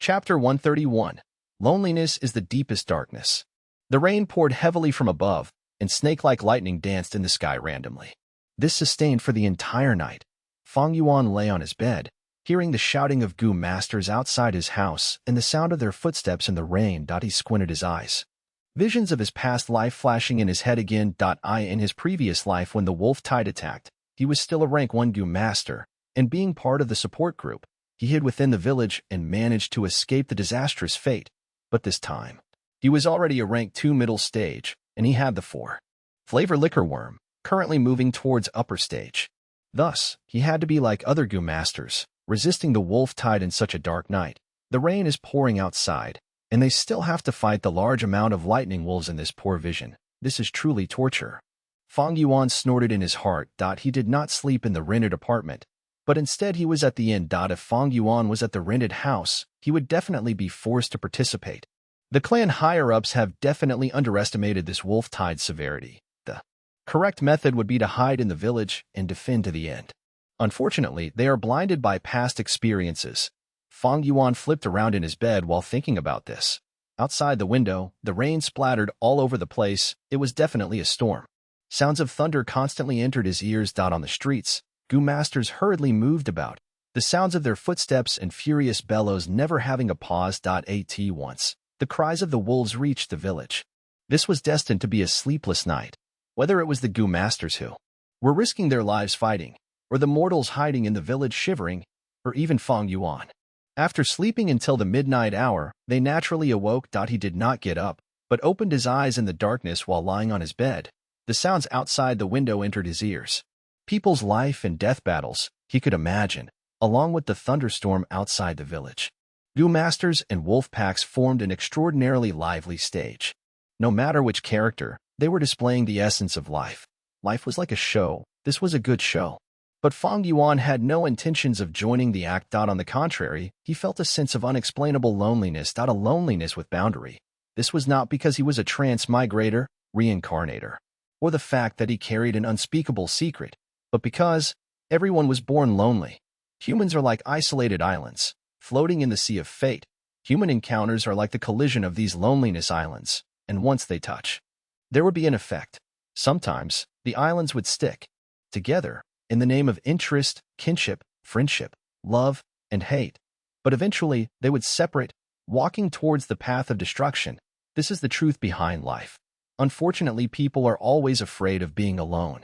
Chapter 131. Loneliness is the deepest darkness. The rain poured heavily from above, and snake-like lightning danced in the sky randomly. This sustained for the entire night. Fang Yuan lay on his bed, hearing the shouting of Gu masters outside his house and the sound of their footsteps in the rain. He squinted his eyes. Visions of his past life flashing in his head again. In his previous life when the wolf tide attacked, he was still a rank 1 Gu master, and being part of the support group, he hid within the village and managed to escape the disastrous fate. But this time, he was already a rank 2 middle stage, and he had the 4 flavor liquor worm, currently moving towards upper stage. Thus, he had to be like other Gu masters, resisting the wolf tide in such a dark night. The rain is pouring outside, and they still have to fight the large amount of lightning wolves in this poor vision. This is truly torture. Fang Yuan snorted in his heart. He did not sleep in the rented apartment, but instead he was at the inn. If Fang Yuan was at the rented house, he would definitely be forced to participate. The clan higher-ups have definitely underestimated this wolf tide's severity. The correct method would be to hide in the village and defend to the end. Unfortunately, they are blinded by past experiences. Fang Yuan flipped around in his bed while thinking about this. Outside the window, the rain splattered all over the place. It was definitely a storm. Sounds of thunder constantly entered his ears. On the streets, Gu masters hurriedly moved about, the sounds of their footsteps and furious bellows never having a pause. At once, the cries of the wolves reached the village. This was destined to be a sleepless night. Whether it was the Gu masters who were risking their lives fighting, or the mortals hiding in the village shivering, or even Fang Yuan. After sleeping until the midnight hour, they naturally awoke. He did not get up, but opened his eyes in the darkness while lying on his bed. The sounds outside the window entered his ears. People's life and death battles, he could imagine, along with the thunderstorm outside the village. Gu masters and wolf packs formed an extraordinarily lively stage. No matter which character, they were displaying the essence of life. Life was like a show. This was a good show. But Fang Yuan had no intentions of joining the act. On the contrary, he felt a sense of unexplainable loneliness. A loneliness with boundary. This was not because he was a transmigrator, reincarnator, or the fact that he carried an unspeakable secret, but because everyone was born lonely. Humans are like isolated islands, floating in the sea of fate. Human encounters are like the collision of these loneliness islands, and once they touch, there would be an effect. Sometimes, the islands would stick together in the name of interest, kinship, friendship, love, and hate. But eventually, they would separate, walking towards the path of destruction. This is the truth behind life. Unfortunately, people are always afraid of being alone.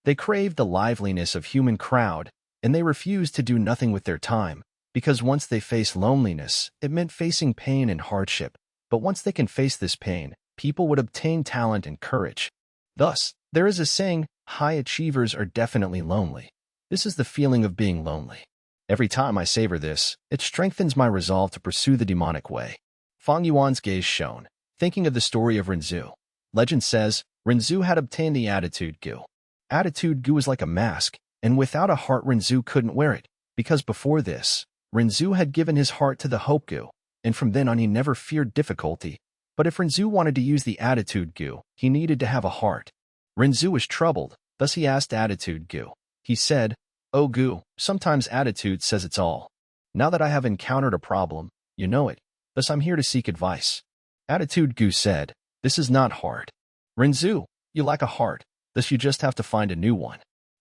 They crave the liveliness of human crowd, and they refuse to do nothing with their time, because once they face loneliness, it meant facing pain and hardship. But once they can face this pain, people would obtain talent and courage. Thus, there is a saying, high achievers are definitely lonely. This is the feeling of being lonely. Every time I savor this, it strengthens my resolve to pursue the demonic way. Fang Yuan's gaze shone, thinking of the story of Renzu. Legend says, Renzu had obtained the attitude Gu. Attitude Gu is like a mask, and without a heart Renzu couldn't wear it, because before this, Renzu had given his heart to the Hope Gu, and from then on he never feared difficulty. But if Renzu wanted to use the attitude Gu, he needed to have a heart. Renzu was troubled, thus he asked attitude Gu. He said, "Oh Gu, sometimes attitude says it's all. Now that I have encountered a problem, you know it, thus I'm here to seek advice." Attitude Gu said, "This is not hard. Renzu, you lack a heart, thus you just have to find a new one."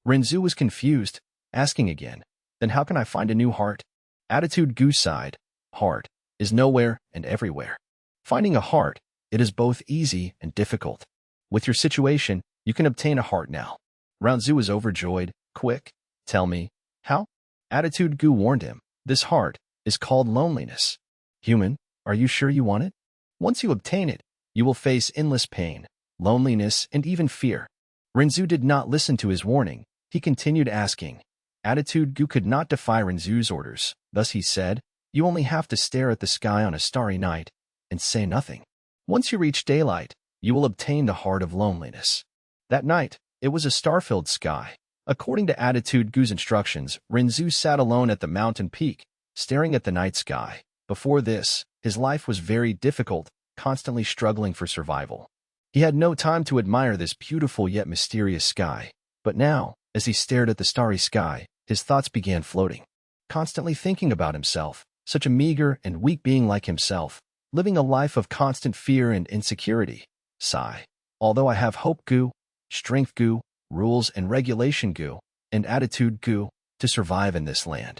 Renzu was confused, asking again, "Then how can I find a new heart?" Attitude Gu sighed, "Heart is nowhere and everywhere. Finding a heart, it is both easy and difficult. With your situation, you can obtain a heart now." Renzu was overjoyed. "Quick, tell me, how?" Attitude Gu warned him, "This heart is called loneliness. Human, are you sure you want it? Once you obtain it, you will face endless pain, loneliness, and even fear." Renzu did not listen to his warning. He continued asking. Attitude Gu could not defy Renzu's orders. Thus he said, "You only have to stare at the sky on a starry night and say nothing. Once you reach daylight, you will obtain the heart of loneliness." That night, it was a star-filled sky. According to Attitude Gu's instructions, Renzu sat alone at the mountain peak, staring at the night sky. Before this, his life was very difficult, constantly struggling for survival. He had no time to admire this beautiful yet mysterious sky. But now, as he stared at the starry sky, his thoughts began floating. Constantly thinking about himself, Such a meager and weak being like himself, living a life of constant fear and insecurity. Sigh. Although I have hope goo, strength goo, rules and regulation goo, and attitude goo to survive in this land,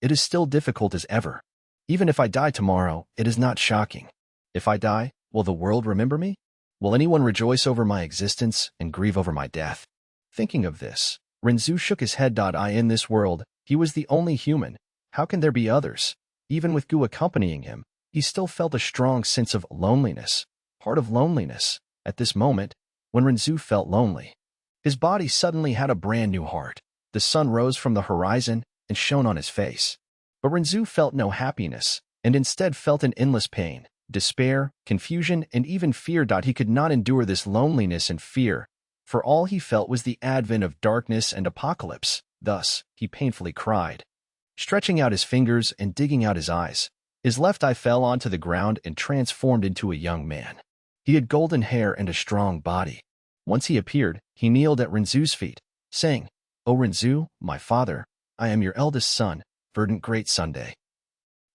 it is still difficult as ever. Even if I die tomorrow, it is not shocking. If I die, will the world remember me? Will anyone rejoice over my existence and grieve over my death? Thinking of this, Renzu shook his head. In this world, he was the only human. How can there be others? Even with Gu accompanying him, he still felt a strong sense of loneliness. Part of loneliness. At this moment, when Renzu felt lonely, his body suddenly had a brand new heart. The sun rose from the horizon and shone on his face. But Renzu felt no happiness, and instead felt an endless pain, despair, confusion, and even fear. He could not endure this loneliness and fear, for all he felt was the advent of darkness and apocalypse. Thus, he painfully cried, stretching out his fingers and digging out his eyes. His left eye fell onto the ground and transformed into a young man. He had golden hair and a strong body. Once he appeared, he kneeled at Renzu's feet, saying, "O Renzu, my father, I am your eldest son, verdant great Sunday."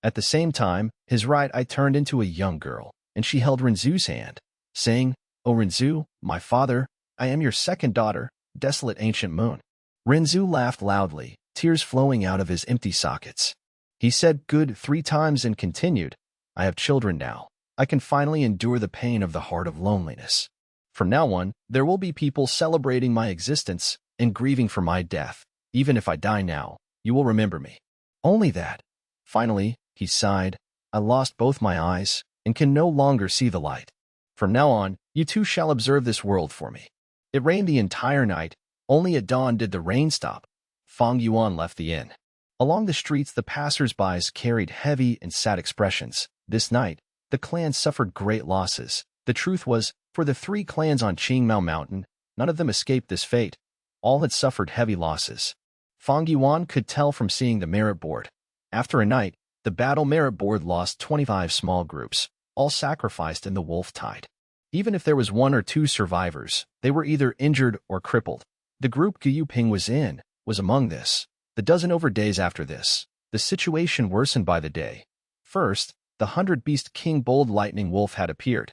At the same time, his right eye turned into a young girl, and she held Renzu's hand, saying, "O Renzu, my father, I am your second daughter, desolate ancient moon." Renzu laughed loudly, tears flowing out of his empty sockets. He said good 3 times and continued, "I have children now. I can finally endure the pain of the heart of loneliness. From now on, there will be people celebrating my existence and grieving for my death. Even if I die now, you will remember me. Only that." Finally, he sighed, "I lost both my eyes and can no longer see the light. From now on, you two shall observe this world for me." It rained the entire night. Only at dawn did the rain stop. Fang Yuan left the inn. Along the streets, the passers-by carried heavy and sad expressions. This night, the clan suffered great losses. The truth was, for the 3 clans on Qingmao Mountain, none of them escaped this fate. All had suffered heavy losses. Fang Yuan could tell from seeing the merit board. After a night, the battle merit board lost 25 small groups, all sacrificed in the wolf tide. Even if there was 1 or 2 survivors, they were either injured or crippled. The group Gu Yuping was in was among this. The dozen over days after this, the situation worsened by the day. First, the 100-beast king bold lightning wolf had appeared.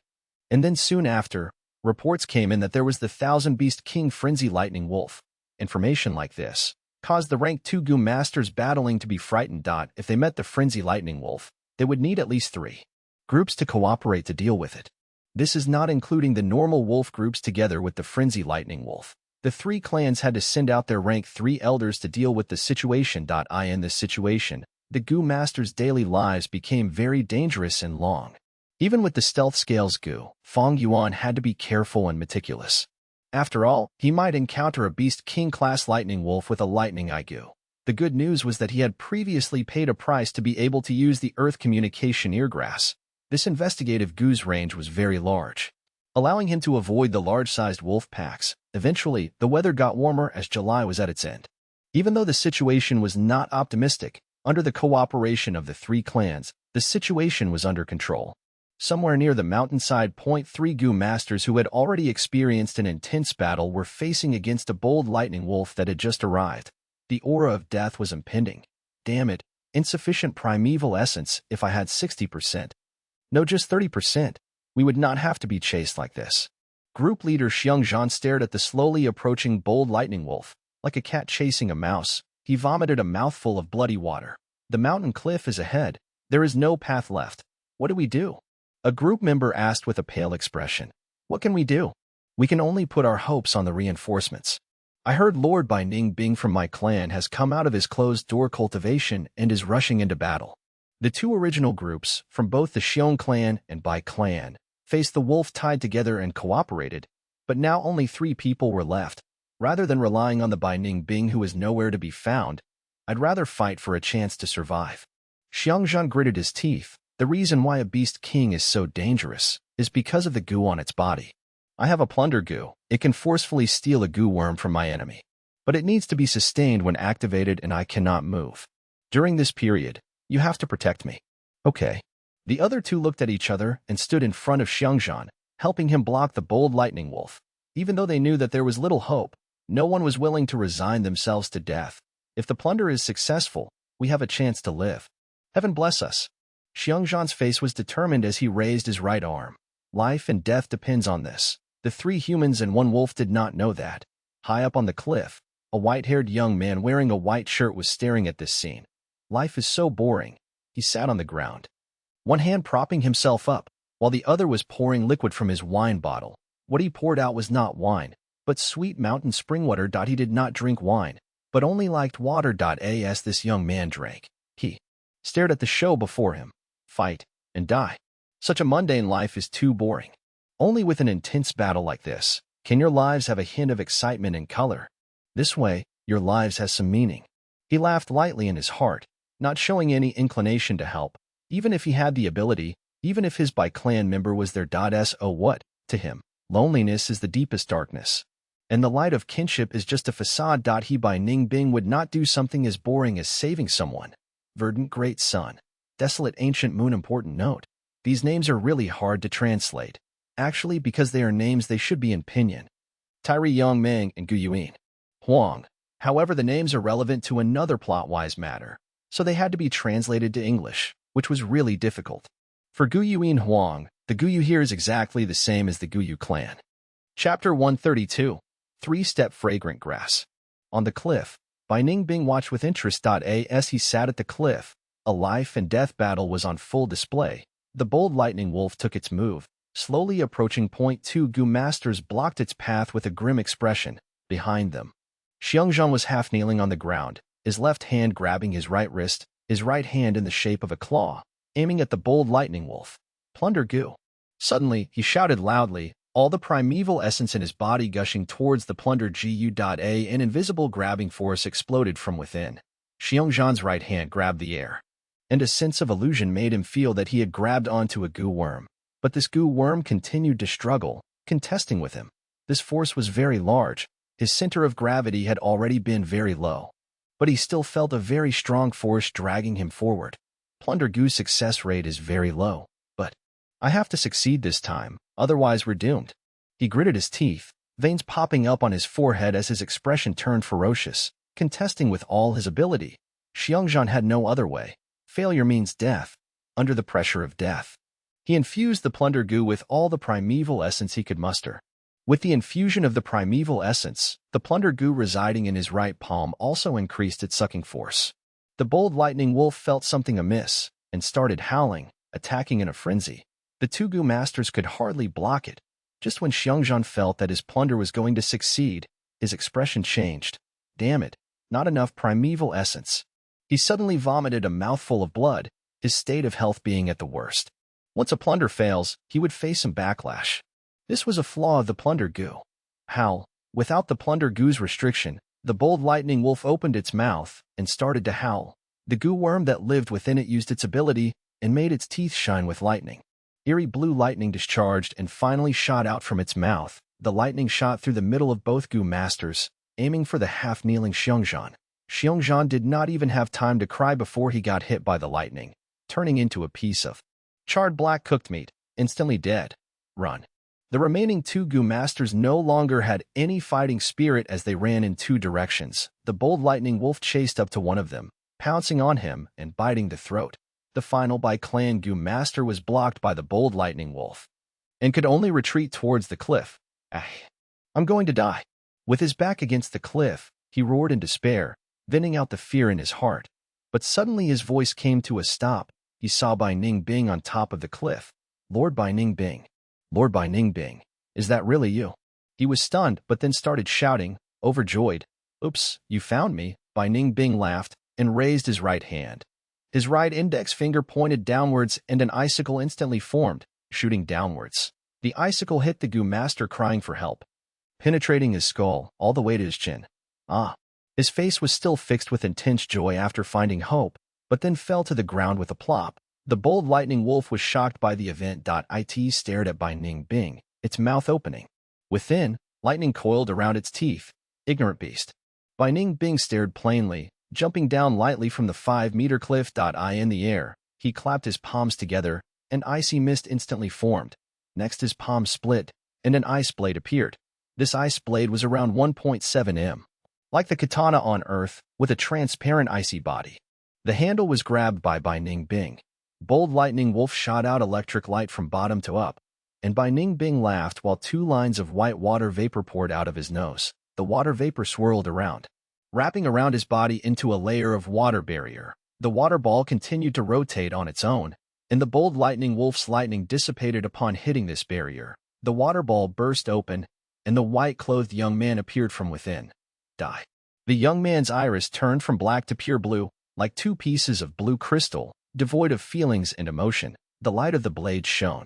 And then soon after, reports came in that there was the 1,000-beast king frenzy lightning wolf. Information like this caused the rank 2 Gu masters battling to be frightened. If they met the frenzy lightning wolf, they would need at least 3 groups to cooperate to deal with it. This is not including the normal wolf groups together with the frenzy lightning wolf. The 3 clans had to send out their rank 3 elders to deal with the situation. In this situation, the Gu masters' daily lives became very dangerous and long. Even with the stealth scales Gu, Fang Yuan had to be careful and meticulous. After all, he might encounter a beast king-class lightning wolf with a lightning eye Gu. The good news was that he had previously paid a price to be able to use the earth communication eargrass. This investigative Gu's range was very large, allowing him to avoid the large-sized wolf packs. Eventually, the weather got warmer as July was at its end. Even though the situation was not optimistic, under the cooperation of the 3 clans, the situation was under control. Somewhere near the mountainside, 3 Gu masters who had already experienced an intense battle were facing against a bold lightning wolf that had just arrived. The aura of death was impending. Damn it, insufficient primeval essence. If I had 60%. No, just 30%. We would not have to be chased like this. Group leader Xiongzhan stared at the slowly approaching bold lightning wolf. Like a cat chasing a mouse, he vomited a mouthful of bloody water. The mountain cliff is ahead. There is no path left. What do we do? A group member asked with a pale expression. What can we do? We can only put our hopes on the reinforcements. I heard Lord Bai Ningbing from my clan has come out of his closed-door cultivation and is rushing into battle. The 2 original groups, from both the Xiong clan and Bai clan, faced the wolf tied together and cooperated, but now only 3 people were left. Rather than relying on the Bai Ningbing who is nowhere to be found, I'd rather fight for a chance to survive. Xiongzhan gritted his teeth. The reason why a beast king is so dangerous is because of the Gu on its body. I have a plunder Gu. It can forcefully steal a Gu worm from my enemy, but it needs to be sustained when activated and I cannot move. During this period, you have to protect me. Okay. The other 2 looked at each other and stood in front of Xiongzhan, helping him block the bold lightning wolf. Even though they knew that there was little hope, no one was willing to resign themselves to death. If the plunder is successful, we have a chance to live. Heaven bless us. Xiongzhan's face was determined as he raised his right arm. Life and death depends on this. The 3 humans and 1 wolf did not know that. High up on the cliff, a white-haired young man wearing a white shirt was staring at this scene. Life is so boring. He sat on the ground, one hand propping himself up, while the other was pouring liquid from his wine bottle. What he poured out was not wine, but sweet mountain spring water. He did not drink wine, but only liked water. As this young man drank, he stared at the show before him. Fight and die. Such a mundane life is too boring. Only with an intense battle like this can your lives have a hint of excitement and color. This way, your lives has some meaning. He laughed lightly in his heart, not showing any inclination to help, even if he had the ability, even if his clan member was there. So what? To him, loneliness is the deepest darkness, and the light of kinship is just a facade. He by Ning Bing would not do something as boring as saving someone. Verdant great sun. Desolate ancient moon. Important note. These names are really hard to translate. Actually, because they are names, they should be in pinyin. Tyree Yang Meng and Gu Yuan Huang. However, the names are relevant to another plot-wise matter, so they had to be translated to English, which was really difficult. For Gu Yuan Huang, the Guyu here is exactly the same as the Guyu clan. Chapter 132. 3-Step Fragrant Grass. On the cliff, Bai Ningbing watched with interest. As he sat at the cliff, a life and death battle was on full display. The bold lightning wolf took its move, slowly approaching. Two Gu masters blocked its path with a grim expression. Behind them, Xiongzhan was half kneeling on the ground, his left hand grabbing his right wrist, his right hand in the shape of a claw, aiming at the bold lightning wolf. Plunder Gu. Suddenly, he shouted loudly, all the primeval essence in his body gushing towards the plunder. An invisible grabbing force exploded from within. Xiongzhan's right hand grabbed the air, and a sense of illusion made him feel that he had grabbed onto a Gu worm. But this Gu worm continued to struggle, contesting with him. This force was very large. His center of gravity had already been very low, but he still felt a very strong force dragging him forward. Plunder Gu's success rate is very low, but I have to succeed this time, otherwise we're doomed. He gritted his teeth, veins popping up on his forehead as his expression turned ferocious, contesting with all his ability. Xiongzhan had no other way. Failure means death. Under the pressure of death, he infused the Plunder Gu with all the primeval essence he could muster. With the infusion of the primeval essence, the Plunder Gu residing in his right palm also increased its sucking force. The bold lightning wolf felt something amiss and started howling, attacking in a frenzy. The 2 Gu masters could hardly block it. Just when Xiongzhan felt that his plunder was going to succeed, his expression changed. Damn it, not enough primeval essence. He suddenly vomited a mouthful of blood, his state of health being at the worst. Once a plunder fails, he would face some backlash. This was a flaw of the Plunder Gu. Howl. Without the Plunder Gu's restriction, the bold lightning wolf opened its mouth and started to howl. The Gu worm that lived within it used its ability and made its teeth shine with lightning. Eerie blue lightning discharged and finally shot out from its mouth. The lightning shot through the middle of both Gu masters, aiming for the half-kneeling Xiongzhan. Xiongzhan did not even have time to cry before he got hit by the lightning, turning into a piece of charred black cooked meat, instantly dead. Run. The remaining 2 Gu masters no longer had any fighting spirit as they ran in 2 directions. The bold lightning wolf chased up to one of them, pouncing on him and biting the throat. The final clan Gu master was blocked by the bold lightning wolf and could only retreat towards the cliff. I'm going to die. With his back against the cliff, he roared in despair, venting out the fear in his heart. But suddenly his voice came to a stop. He saw Bai Ningbing on top of the cliff. Lord Bai Ningbing. Lord Bai Ningbing, is that really you? He was stunned, but then started shouting, overjoyed. Oops, you found me. Bai Ningbing laughed and raised his right hand. His right index finger pointed downwards and an icicle instantly formed, shooting downwards. The icicle hit the Gu master crying for help, penetrating his skull all the way to his chin. His face was still fixed with intense joy after finding hope, but then fell to the ground with a plop. The bold lightning wolf was shocked by the event. It stared at Bai Ningbing, its mouth opening. Within, lightning coiled around its teeth. Ignorant beast. Bai Ningbing stared plainly, jumping down lightly from the 5-meter cliff. In the air, he clapped his palms together, and icy mist instantly formed. Next his palms split, and an ice blade appeared. This ice blade was around 1.7 m, like the katana on Earth, with a transparent icy body. The handle was grabbed by Ning Bing. Bold lightning wolf shot out electric light from bottom to up, and Bai Ning Bing laughed while 2 lines of white water vapor poured out of his nose. The water vapor swirled around, wrapping around his body into a layer of water barrier. The water ball continued to rotate on its own, and the bold lightning wolf's lightning dissipated upon hitting this barrier. The water ball burst open, and the white-clothed young man appeared from within. Die. The young man's iris turned from black to pure blue, like 2 pieces of blue crystal, devoid of feelings and emotion. The light of the blade shone.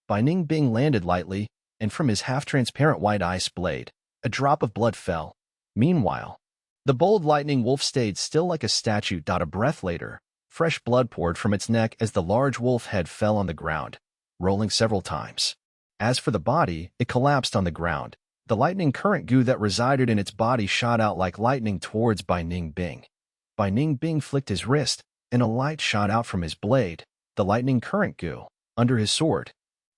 Bai Ning Bing landed lightly, and from his half-transparent white ice blade, a drop of blood fell. Meanwhile, the bold lightning wolf stayed still like a statue. A breath later, fresh blood poured from its neck as the large wolf head fell on the ground, rolling several times. As for the body, it collapsed on the ground. The lightning current goo that resided in its body shot out like lightning towards Bai Ning Bing. Bai Ning Bing flicked his wrist, and a light shot out from his blade. The lightning current goo, under his sword,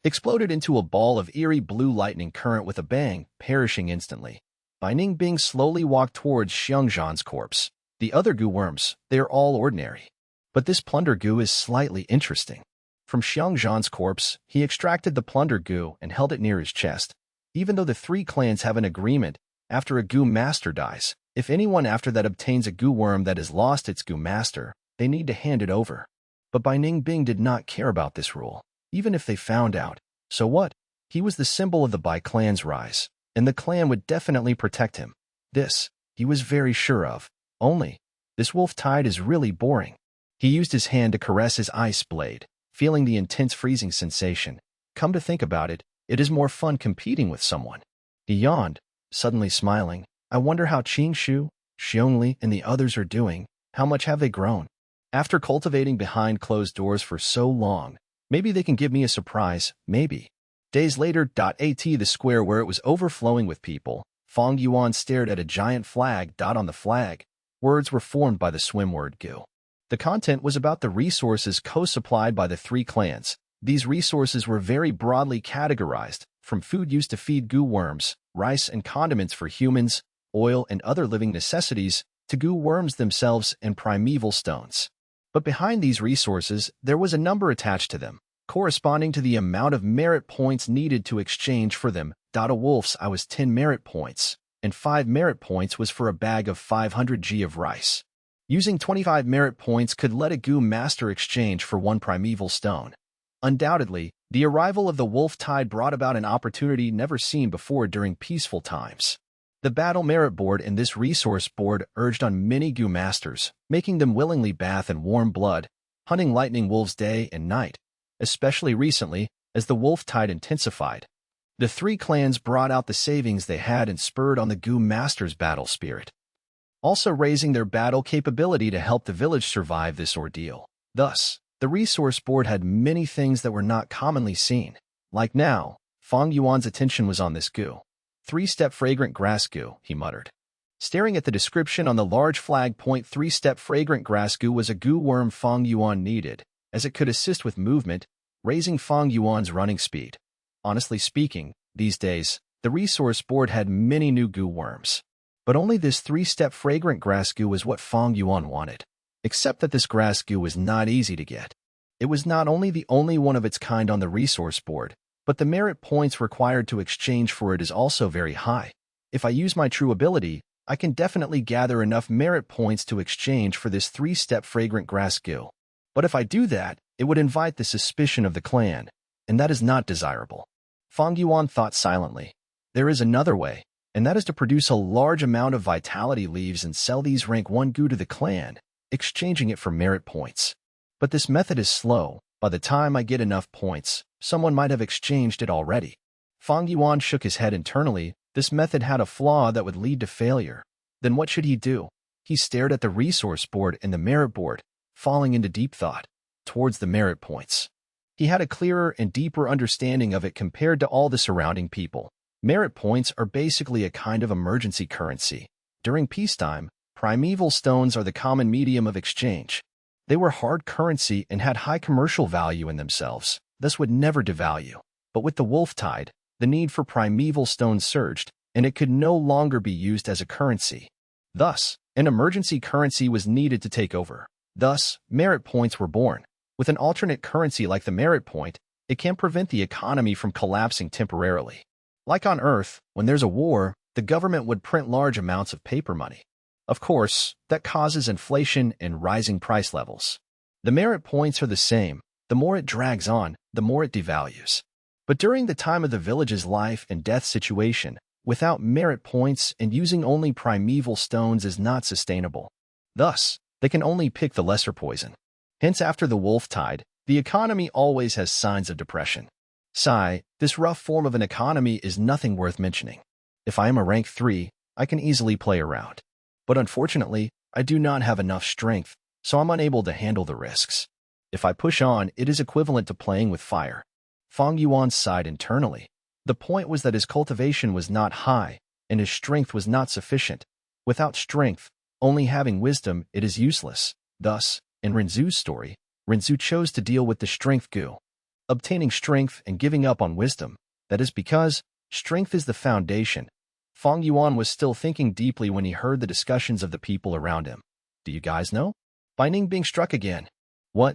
exploded into a ball of eerie blue lightning current with a bang, perishing instantly. Bai Ning Bing slowly walked towards Xiangzhan's corpse. The other goo worms, they are all ordinary. But this plunder goo is slightly interesting. From Xiangzhan's corpse, he extracted the plunder goo and held it near his chest. Even though the 3 clans have an agreement, after a goo master dies, if anyone after that obtains a goo worm that has lost its goo master, they need to hand it over. But Bai Ning Bing did not care about this rule. Even if they found out, so what? He was the symbol of the Bai clan's rise, and the clan would definitely protect him. This, he was very sure of. Only, this wolf tide is really boring. He used his hand to caress his ice blade, feeling the intense freezing sensation. Come to think about it, it is more fun competing with someone. He yawned, suddenly smiling. I wonder how Qingshu, Xiongli, and the others are doing. How much have they grown? After cultivating behind closed doors for so long, maybe they can give me a surprise, maybe. Days later, at the square where it was overflowing with people, Fang Yuan stared at a giant flag. On the flag, words were formed by the swim word goo. The content was about the resources co-supplied by the 3 clans. These resources were very broadly categorized, from food used to feed goo worms, rice and condiments for humans, oil and other living necessities, to goo worms themselves and primeval stones. But behind these resources, there was a number attached to them, corresponding to the amount of merit points needed to exchange for them. A wolf's I was 10 merit points, and 5 merit points was for a bag of 500 g of rice. Using 25 merit points could let a goo master exchange for 1 primeval stone. Undoubtedly, the arrival of the wolf tide brought about an opportunity never seen before during peaceful times. The battle merit board and this resource board urged on many goo masters, making them willingly bath in warm blood, hunting lightning wolves day and night, especially recently as the wolf tide intensified. The 3 clans brought out the savings they had and spurred on the goo masters' battle spirit, also raising their battle capability to help the village survive this ordeal. Thus, the resource board had many things that were not commonly seen. Like now, Fang Yuan's attention was on this goo. 3-step fragrant grass goo, he muttered. Staring at the description on the large flag, 3-step fragrant grass goo was a goo worm Fang Yuan needed, as it could assist with movement, raising Fang Yuan's running speed. Honestly speaking, these days, the resource board had many new goo worms. But only this 3-step fragrant grass goo was what Fang Yuan wanted. Except that this grass goo was not easy to get. It was not only the only one of its kind on the resource board, but the merit points required to exchange for it is also very high. If I use my true ability, I can definitely gather enough merit points to exchange for this 3-step fragrant grass goo. But if I do that, it would invite the suspicion of the clan, and that is not desirable. Fang Yuan thought silently. There is another way, and that is to produce a large amount of vitality leaves and sell these rank 1 goo to the clan, exchanging it for merit points. But this method is slow. By the time I get enough points, someone might have exchanged it already. Fang Yuan shook his head internally. This method had a flaw that would lead to failure. Then what should he do? He stared at the resource board and the merit board, falling into deep thought, towards the merit points. He had a clearer and deeper understanding of it compared to all the surrounding people. Merit points are basically a kind of emergency currency. During peacetime, primeval stones are the common medium of exchange. They were hard currency and had high commercial value in themselves, thus would never devalue. But with the wolf tide, the need for primeval stones surged, and it could no longer be used as a currency. Thus, an emergency currency was needed to take over. Thus, merit points were born. With an alternate currency like the merit point, it can prevent the economy from collapsing temporarily. Like on Earth, when there's a war, the government would print large amounts of paper money. Of course, that causes inflation and rising price levels. The merit points are the same. The more it drags on, the more it devalues. But during the time of the village's life and death situation, without merit points and using only primeval stones is not sustainable. Thus, they can only pick the lesser poison. Hence, after the wolf tide, the economy always has signs of depression. Sigh, this rough form of an economy is nothing worth mentioning. If I am a rank 3, I can easily play around. But unfortunately, I do not have enough strength, so I'm unable to handle the risks. If I push on, it is equivalent to playing with fire. Fang Yuan sighed internally. The point was that his cultivation was not high, and his strength was not sufficient. Without strength, only having wisdom, it is useless. Thus, in Renzu's story, Renzu chose to deal with the strength goo, obtaining strength and giving up on wisdom. That is because strength is the foundation. Fang Yuan was still thinking deeply when he heard the discussions of the people around him. Do you guys know? Bai Ning being struck again. What?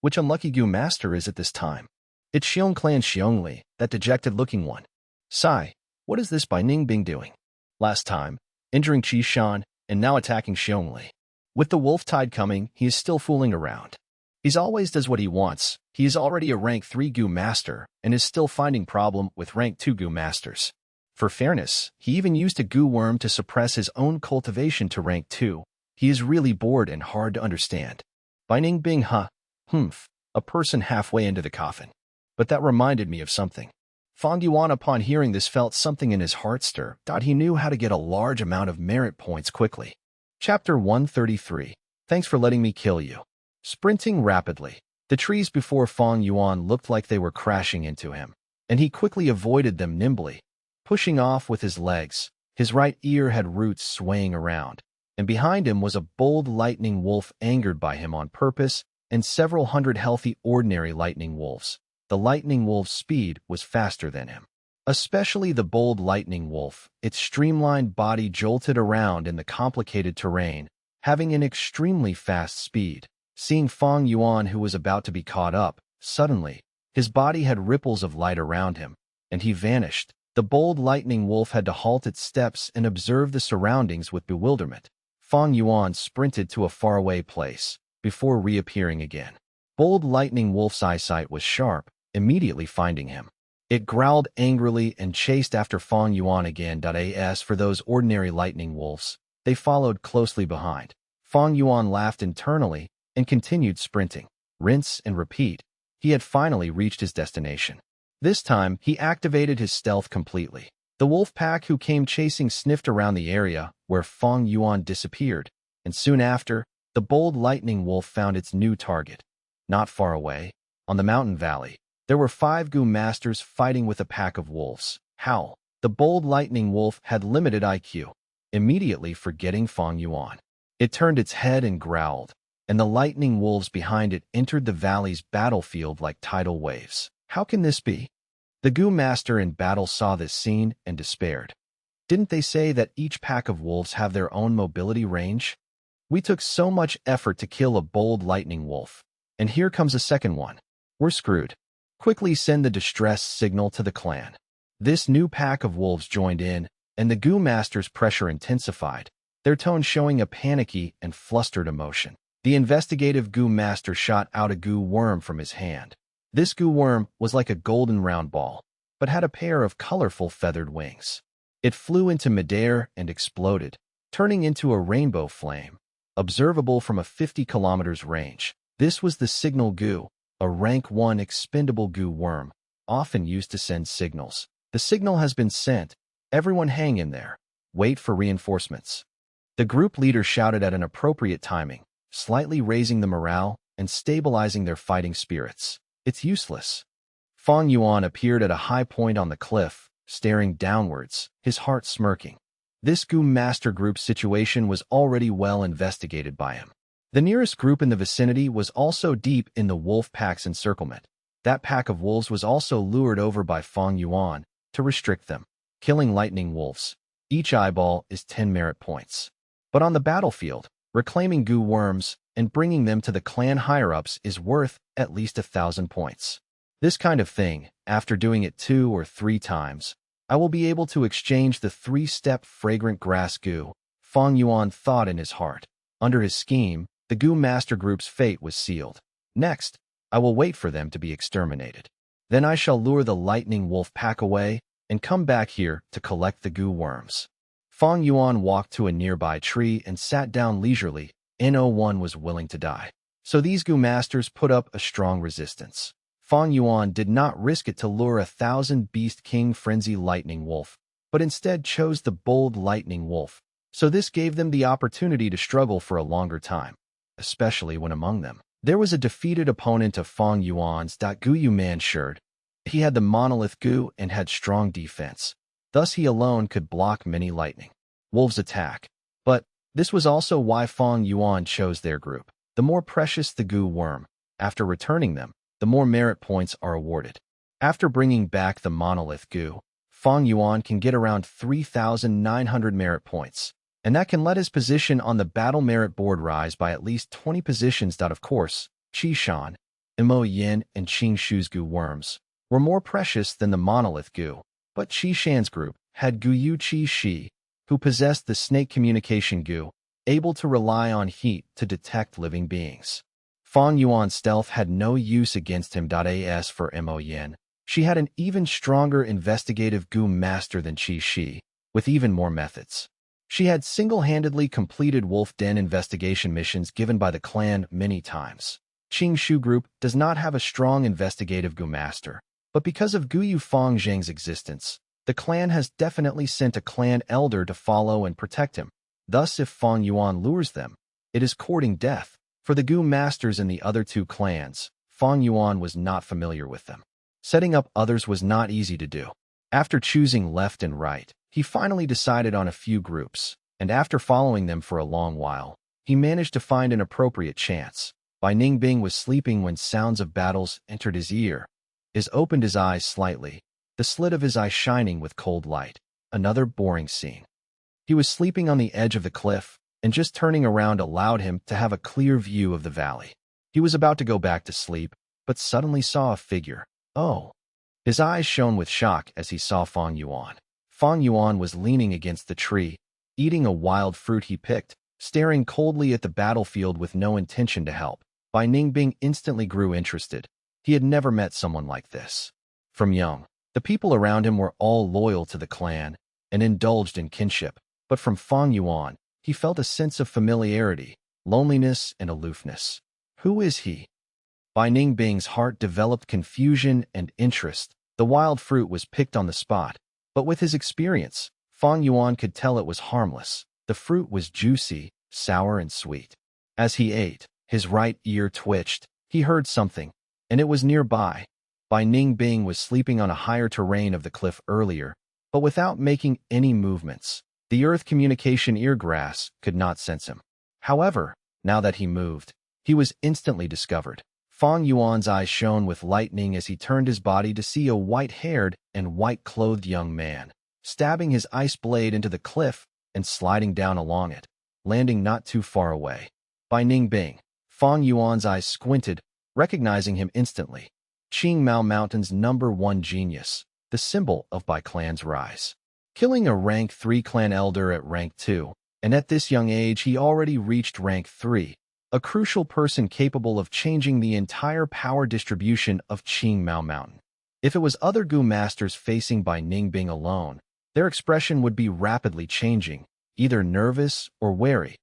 Which unlucky goo master is it this time? It's Xiong Clan Xiongli, that dejected-looking one. Sigh, what is this Bai Ning Bing doing? Last time, injuring Qi Shan, and now attacking Xiongli. With the wolf tide coming, he is still fooling around. He always does what he wants. He is already a rank 3 goo master, and is still finding problem with rank 2 goo masters. For fairness, he even used a goo worm to suppress his own cultivation to rank 2. He is really bored and hard to understand. Bai Ning Bing a person halfway into the coffin. But that reminded me of something. Fang Yuan upon hearing this felt something in his heart stir. He knew how to get a large amount of merit points quickly. Chapter 133. Thanks for letting me kill you. Sprinting rapidly, the trees before Fang Yuan looked like they were crashing into him, and he quickly avoided them nimbly, pushing off with his legs. His right ear had roots swaying around, and behind him was a bold lightning wolf angered by him on purpose, and several hundred healthy ordinary lightning wolves. The lightning wolf's speed was faster than him. Especially the bold lightning wolf, its streamlined body jolted around in the complicated terrain, having an extremely fast speed. Seeing Fang Yuan, who was about to be caught up, suddenly, his body had ripples of light around him, and he vanished. The bold lightning wolf had to halt its steps and observe the surroundings with bewilderment. Fang Yuan sprinted to a faraway place, before reappearing again. Bold lightning wolf's eyesight was sharp, immediately finding him. It growled angrily and chased after Fang Yuan again. As for those ordinary lightning wolves, they followed closely behind. Fang Yuan laughed internally and continued sprinting. Rinse and repeat. He had finally reached his destination. This time, he activated his stealth completely. The wolf pack who came chasing sniffed around the area where Fang Yuan disappeared, and soon after, the bold lightning wolf found its new target. Not far away, on the mountain valley, there were 5 goo masters fighting with a pack of wolves. Howl. The bold lightning wolf had limited IQ. Immediately forgetting Fang Yuan, it turned its head and growled, and the lightning wolves behind it entered the valley's battlefield like tidal waves. How can this be? The goo master in battle saw this scene and despaired. Didn't they say that each pack of wolves have their own mobility range? We took so much effort to kill a bold lightning wolf, and here comes a second one. We're screwed. Quickly send the distress signal to the clan. This new pack of wolves joined in, and the goo master's pressure intensified, their tone showing a panicky and flustered emotion. The investigative goo master shot out a goo worm from his hand. This goo worm was like a golden round ball, but had a pair of colorful feathered wings. It flew into midair and exploded, turning into a rainbow flame, observable from a 50 kilometers range. This was the signal goo, a rank 1 expendable goo worm, often used to send signals. The signal has been sent. Everyone hang in there. Wait for reinforcements. The group leader shouted at an appropriate timing, slightly raising the morale and stabilizing their fighting spirits. It's useless. Fang Yuan appeared at a high point on the cliff, staring downwards, his heart smirking. This goo master group situation was already well investigated by him. The nearest group in the vicinity was also deep in the wolf pack's encirclement. That pack of wolves was also lured over by Fang Yuan to restrict them. Killing lightning wolves. Each eyeball is 10 merit points. But on the battlefield, reclaiming goo worms, and bringing them to the clan higher-ups is worth at least 1,000 points. This kind of thing, after doing it 2 or 3 times, I will be able to exchange the 3-step fragrant grass goo, Fang Yuan thought in his heart. Under his scheme, the Goo Master Group's fate was sealed. Next, I will wait for them to be exterminated. Then I shall lure the lightning wolf pack away and come back here to collect the goo worms. Fang Yuan walked to a nearby tree and sat down leisurely. No one was willing to die. So these Goo Masters put up a strong resistance. Fang Yuan did not risk it to lure 1,000 Beast King Frenzy Lightning Wolf, but instead chose the bold Lightning Wolf. So this gave them the opportunity to struggle for a longer time, especially when among them there was a defeated opponent of Fang Yuan's Gu Yu Manchured. He had the monolith Gu and had strong defense. Thus he alone could block many lightning wolves' attack. But this was also why Fang Yuan chose their group. The more precious the Gu worm, after returning them, the more merit points are awarded. After bringing back the monolith Gu, Fang Yuan can get around 3,900 merit points, and that can let his position on the battle merit board rise by at least 20 positions. Of course, Qi Shan, Mo Yin, and Qing Shu's Gu worms were more precious than the monolith Gu, but Qi Shan's group had Gu Yu Qi Shi, who possessed the snake communication Gu, able to rely on heat to detect living beings. Fang Yuan's stealth had no use against him. As for Mo Yin, she had an even stronger investigative Gu master than Qi Shi, with even more methods. She had single-handedly completed Wolf Den investigation missions given by the clan many times. Qing Shu group does not have a strong investigative Gu master, but because of Gu Yu Fang Zheng's existence, the clan has definitely sent a clan elder to follow and protect him. Thus, if Fang Yuan lures them, it is courting death. For the Gu masters in the other 2 clans, Fang Yuan was not familiar with them. Setting up others was not easy to do. After choosing left and right, he finally decided on a few groups, and after following them for a long while, he managed to find an appropriate chance. Bai Ningbing was sleeping when sounds of battles entered his ear. He opened his eyes slightly, the slit of his eye shining with cold light. Another boring scene. He was sleeping on the edge of the cliff, and just turning around allowed him to have a clear view of the valley. He was about to go back to sleep, but suddenly saw a figure. Oh! His eyes shone with shock as he saw Fang Yuan. Fang Yuan was leaning against the tree, eating a wild fruit he picked, staring coldly at the battlefield with no intention to help. Bai Ningbing instantly grew interested. He had never met someone like this. From young, the people around him were all loyal to the clan and indulged in kinship, but from Fang Yuan, he felt a sense of familiarity, loneliness, and aloofness. Who is he? Bai Ningbing's heart developed confusion and interest. The wild fruit was picked on the spot, but with his experience, Fang Yuan could tell it was harmless. The fruit was juicy, sour, and sweet. As he ate, his right ear twitched. He heard something, and it was nearby. Bai Ningbing was sleeping on a higher terrain of the cliff earlier, but without making any movements. The earth communication eargrass could not sense him. However, now that he moved, he was instantly discovered. Fang Yuan's eyes shone with lightning as he turned his body to see a white-haired and white-clothed young man, stabbing his ice blade into the cliff and sliding down along it, landing not too far away. Bai Ningbing, Fang Yuan's eyes squinted, recognizing him instantly. Qing Mao Mountain's #1 genius, the symbol of Bai clan's rise. Killing a rank 3 clan elder at rank 2, and at this young age he already reached rank 3, a crucial person capable of changing the entire power distribution of Qing Mao Mountain. If it was other Gu masters facing Bai Ningbing alone, their expression would be rapidly changing, either nervous or wary.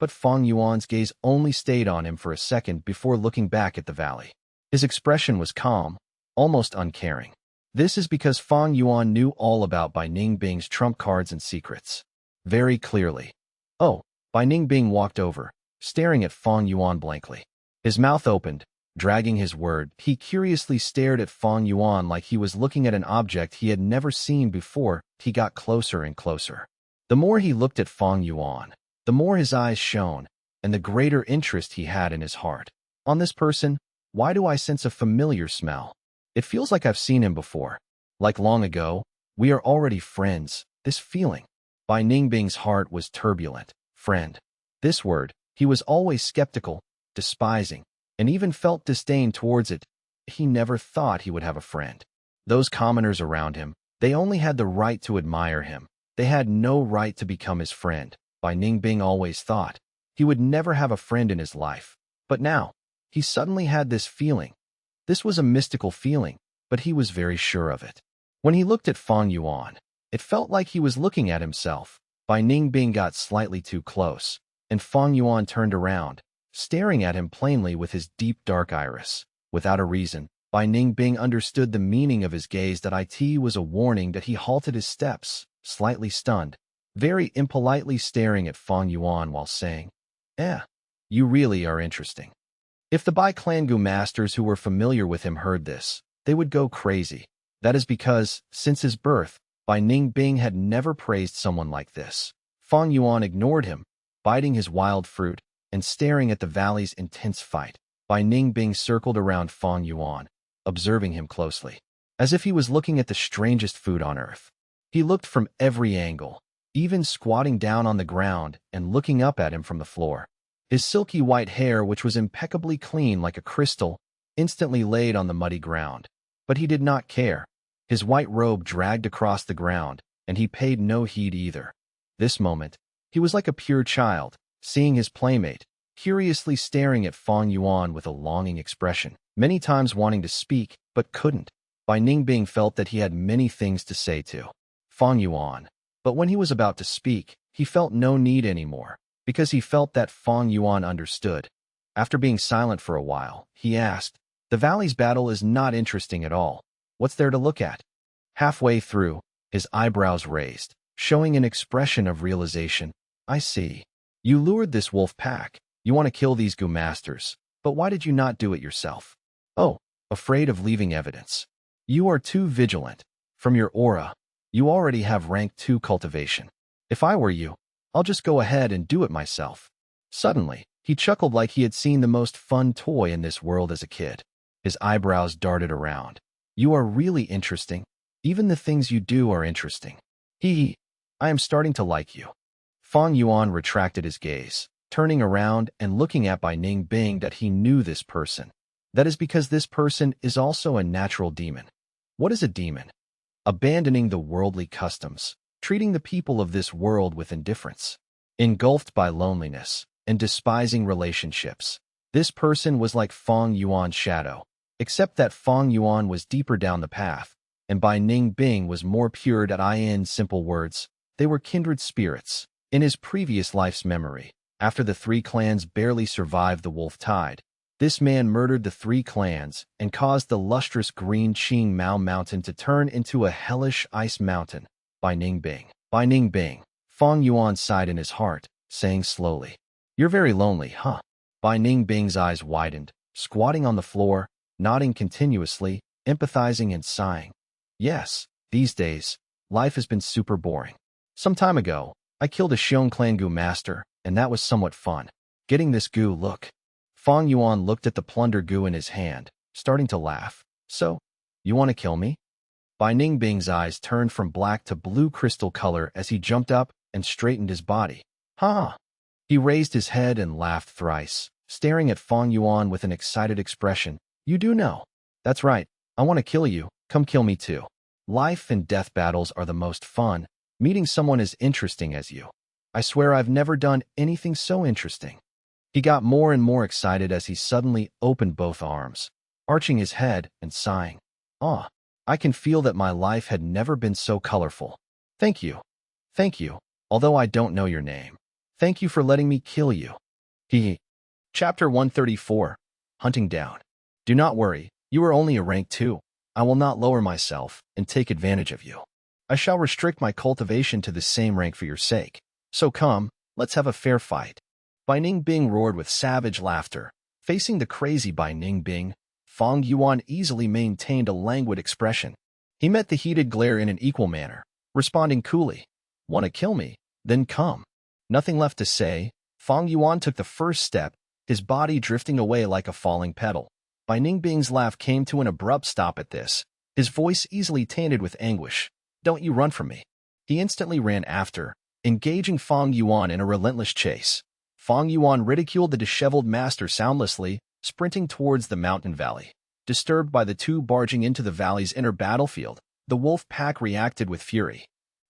But Fang Yuan's gaze only stayed on him for a second before looking back at the valley. His expression was calm, almost uncaring. This is because Fang Yuan knew all about Bai Ningbing's trump cards and secrets. Very clearly. Oh, Bai Ningbing walked over, staring at Fang Yuan blankly. His mouth opened, dragging his word. He curiously stared at Fang Yuan like he was looking at an object he had never seen before. He got closer and closer. The more he looked at Fang Yuan, the more his eyes shone, and the greater interest he had in his heart. On this person, why do I sense a familiar smell? It feels like I've seen him before. Like long ago, we are already friends. This feeling. Bai Ningbing's heart was turbulent. Friend. This word, he was always skeptical, despising, and even felt disdain towards it. He never thought he would have a friend. Those commoners around him, they only had the right to admire him. They had no right to become his friend. Bai Ningbing always thought he would never have a friend in his life. But now, he suddenly had this feeling. This was a mystical feeling, but he was very sure of it. When he looked at Fang Yuan, it felt like he was looking at himself. Bai Ningbing got slightly too close, and Fang Yuan turned around, staring at him plainly with his deep dark iris. Without a reason, Bai Ningbing understood the meaning of his gaze. That it was a warning. That he halted his steps, slightly stunned, very impolitely staring at Fang Yuan while saying, you really are interesting. If the Bai clan Gu masters who were familiar with him heard this, they would go crazy. That is because, since his birth, Bai Ningbing had never praised someone like this. Fang Yuan ignored him, biting his wild fruit and staring at the valley's intense fight. Bai Ningbing circled around Fang Yuan, observing him closely, as if he was looking at the strangest food on earth. He looked from every angle, even squatting down on the ground and looking up at him from the floor. His silky white hair, which was impeccably clean like a crystal, instantly laid on the muddy ground. But he did not care. His white robe dragged across the ground, and he paid no heed either. This moment, he was like a pure child, seeing his playmate, curiously staring at Fang Yuan with a longing expression, many times wanting to speak, but couldn't. Bai Ningbing felt that he had many things to say to Fang Yuan, but when he was about to speak, he felt no need anymore, because he felt that Fang Yuan understood. After being silent for a while, he asked, "The valley's battle is not interesting at all. What's there to look at?" Halfway through, his eyebrows raised, showing an expression of realization. "I see. You lured this wolf pack. You want to kill these Gu masters, but why did you not do it yourself?" "Oh, afraid of leaving evidence. You are too vigilant. From your aura, you already have rank 2 cultivation. If I were you, I'll just go ahead and do it myself." Suddenly, he chuckled like he had seen the most fun toy in this world as a kid. His eyebrows darted around. "You are really interesting. Even the things you do are interesting. I am starting to like you." Fang Yuan retracted his gaze, turning around and looking at Bai Ningbing. That he knew this person. That is because this person is also a natural demon. What is a demon? Abandoning the worldly customs, treating the people of this world with indifference, engulfed by loneliness, and despising relationships. This person was like Fang Yuan's shadow, except that Fang Yuan was deeper down the path, and Bai Ningbing was more pure. In simple words, they were kindred spirits. In his previous life's memory, after the 3 clans barely survived the wolf tide, this man murdered the 3 clans and caused the lustrous green Qing Mao mountain to turn into a hellish ice mountain. Bai Ningbing. Fang Yuan sighed in his heart, saying slowly, "You're very lonely, huh?" Bai Ningbing's eyes widened, squatting on the floor, nodding continuously, empathizing and sighing. "Yes, these days, life has been super boring. Some time ago, I killed a Xiong clan Gu master, and that was somewhat fun. Getting this Gu look." Fang Yuan looked at the plunder Gu in his hand, starting to laugh. "So, you want to kill me?" Bai Ningbing's eyes turned from black to blue crystal color as he jumped up and straightened his body. "Ha!" He raised his head and laughed thrice, staring at Fang Yuan with an excited expression. "You do know. That's right. I want to kill you. Come kill me too. Life and death battles are the most fun. Meeting someone as interesting as you. I swear I've never done anything so interesting." He got more and more excited as he suddenly opened both arms, arching his head and sighing. "Ah, I can feel that my life had never been so colorful. Thank you. Thank you, although I don't know your name. Thank you for letting me kill you." Chapter 134. Hunting Down. "Do not worry, you are only a rank 2. I will not lower myself and take advantage of you. I shall restrict my cultivation to the same rank for your sake. So come, let's have a fair fight." Bai Ningbing roared with savage laughter. Facing the crazy Bai Ningbing, Fang Yuan easily maintained a languid expression. He met the heated glare in an equal manner, responding coolly, "Want to kill me? Then come." Nothing left to say, Fang Yuan took the first step, his body drifting away like a falling petal. Bai Ningbing's laugh came to an abrupt stop at this, his voice easily tainted with anguish. "Don't you run from me." He instantly ran after, engaging Fang Yuan in a relentless chase. Fang Yuan ridiculed the disheveled master soundlessly, sprinting towards the mountain valley. Disturbed by the two barging into the valley's inner battlefield, the wolf pack reacted with fury.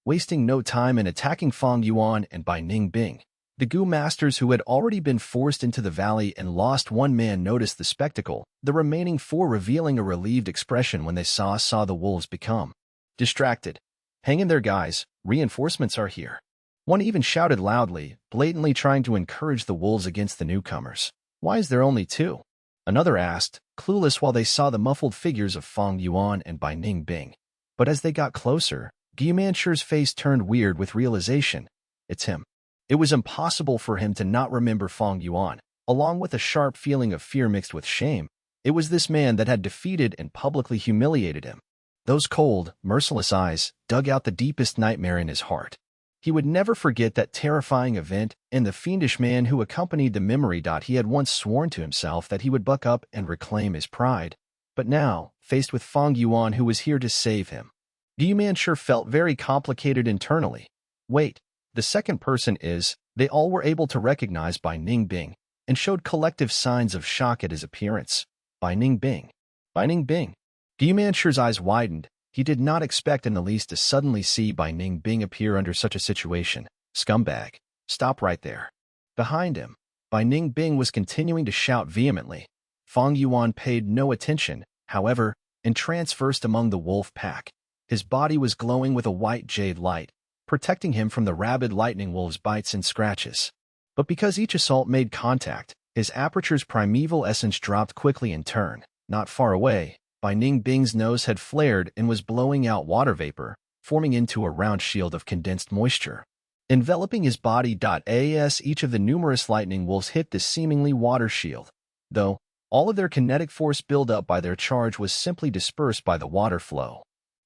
Wasting no time in attacking Fang Yuan and Bai Ningbing, the Gu masters who had already been forced into the valley and lost one man noticed the spectacle, the remaining four revealing a relieved expression when they saw the wolves become distracted. Hang in there, guys, reinforcements are here. One even shouted loudly, blatantly trying to encourage the wolves against the newcomers. Why is there only two? Another asked, clueless while they saw the muffled figures of Fang Yuan and Bai Ningbing. But as they got closer, Gu Manchu's face turned weird with realization. It's him. It was impossible for him to not remember Fang Yuan, along with a sharp feeling of fear mixed with shame. It was this man that had defeated and publicly humiliated him. Those cold, merciless eyes dug out the deepest nightmare in his heart. He would never forget that terrifying event and the fiendish man who accompanied the memory. He had once sworn to himself that he would buck up and reclaim his pride. But now, faced with Fang Yuan who was here to save him, Gu Manchu felt very complicated internally. Wait, the second person is, they all were able to recognize Bai Ningbing and showed collective signs of shock at his appearance. Bai Ningbing. Bai Ningbing. Gu Manchu's eyes widened. He did not expect in the least to suddenly see Bai Ningbing appear under such a situation. Scumbag. Stop right there. Behind him, Bai Ningbing was continuing to shout vehemently. Fang Yuan paid no attention, however, entranced first among the wolf pack. His body was glowing with a white jade light, protecting him from the rabid lightning wolves' bites and scratches. But because each assault made contact, his aperture's primeval essence dropped quickly in turn. Not far away, Bai Ningbing's nose had flared and was blowing out water vapor, forming into a round shield of condensed moisture. Enveloping his body. As each of the numerous lightning wolves hit this seemingly water shield, though, all of their kinetic force built up by their charge was simply dispersed by the water flow.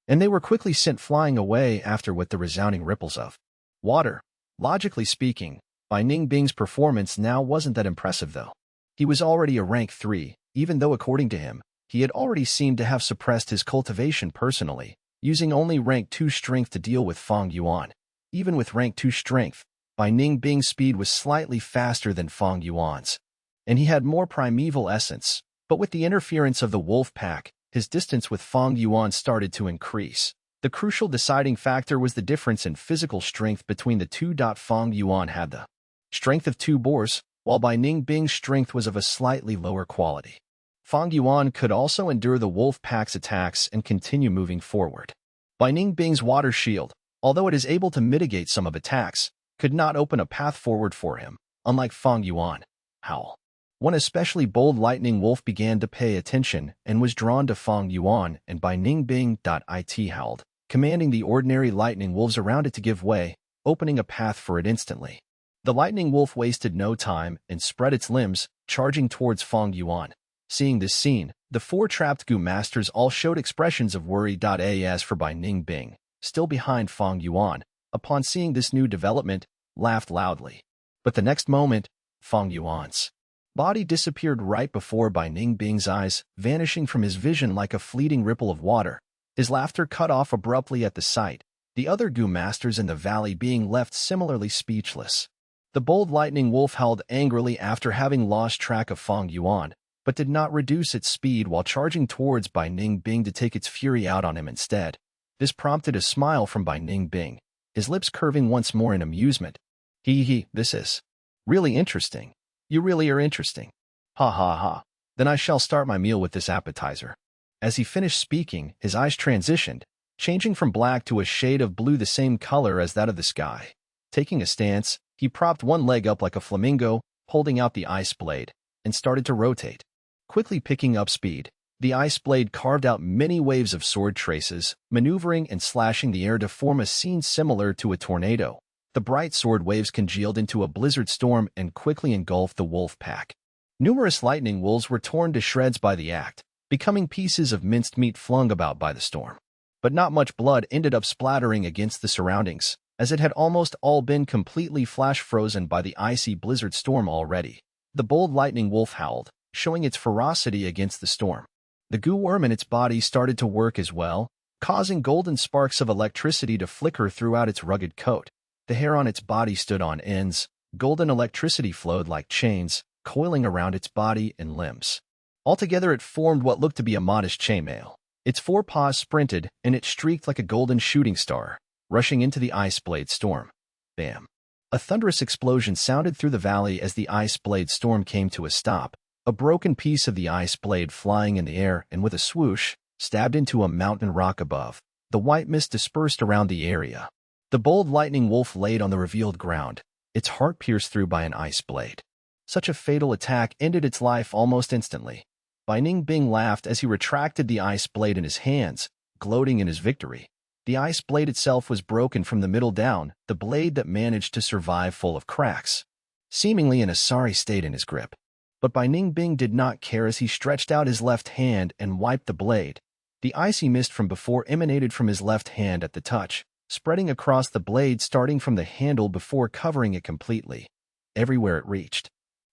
And they were quickly sent flying away after with the resounding ripples of water. Logically speaking, Bai Ningbing's performance now wasn't that impressive though. He was already a rank 3, even though according to him, he had already seemed to have suppressed his cultivation personally, using only rank 2 strength to deal with Fang Yuan. Even with rank 2 strength, Bai Ningbing's speed was slightly faster than Fang Yuan's, and he had more primeval essence, but with the interference of the wolf pack, his distance with Fang Yuan started to increase. The crucial deciding factor was the difference in physical strength between the two. Fang Yuan had the strength of 2 boars, while Bai Ningbing's strength was of a slightly lower quality. Fang Yuan could also endure the wolf pack's attacks and continue moving forward. Bai Ningbing's water shield, although it is able to mitigate some of attacks, could not open a path forward for him, unlike Fang Yuan. Howl. One especially bold lightning wolf began to pay attention and was drawn to Fang Yuan and Bai Ningbing. It howled, commanding the ordinary lightning wolves around it to give way, opening a path for it instantly. The lightning wolf wasted no time and spread its limbs, charging towards Fang Yuan. Seeing this scene, the 4 trapped Gu masters all showed expressions of worry. As for Bai Ningbing, still behind Fang Yuan, upon seeing this new development, laughed loudly. But the next moment, Fang Yuan's body disappeared right before Bai Ningbing's eyes, vanishing from his vision like a fleeting ripple of water. His laughter cut off abruptly at the sight, the other Gu masters in the valley being left similarly speechless. The bold lightning wolf howled angrily after having lost track of Fang Yuan, but did not reduce its speed while charging towards Bai Ningbing to take its fury out on him instead. This prompted a smile from Bai Ningbing, his lips curving once more in amusement. This is really interesting. You really are interesting. Ha ha ha. Then I shall start my meal with this appetizer. As he finished speaking, his eyes transitioned, changing from black to a shade of blue, the same color as that of the sky. Taking a stance, he propped one leg up like a flamingo, holding out the ice blade, and started to rotate. Quickly picking up speed, the ice blade carved out many waves of sword traces, maneuvering and slashing the air to form a scene similar to a tornado. The bright sword waves congealed into a blizzard storm and quickly engulfed the wolf pack. Numerous lightning wolves were torn to shreds by the act, becoming pieces of minced meat flung about by the storm. But not much blood ended up splattering against the surroundings, as it had almost all been completely flash-frozen by the icy blizzard storm already. The bold lightning wolf howled, showing its ferocity against the storm. The goo worm in its body started to work as well, causing golden sparks of electricity to flicker throughout its rugged coat. The hair on its body stood on ends, Golden electricity flowed like chains, coiling around its body and limbs. Altogether it formed what looked to be a modest chainmail. Its four paws sprinted, and it streaked like a golden shooting star, rushing into the ice blade storm. Bam! A thunderous explosion sounded through the valley as the ice blade storm came to a stop, a broken piece of the ice blade flying in the air and with a swoosh, stabbed into a mountain rock above. The white mist dispersed around the area. The bold lightning wolf laid on the revealed ground, its heart pierced through by an ice blade. Such a fatal attack ended its life almost instantly. Bai Ningbing laughed as he retracted the ice blade in his hands, gloating in his victory. The ice blade itself was broken from the middle down, the blade that managed to survive full of cracks, seemingly in a sorry state in his grip. But Bai Ningbing did not care as he stretched out his left hand and wiped the blade. The icy mist from before emanated from his left hand at the touch, spreading across the blade starting from the handle before covering it completely, everywhere it reached.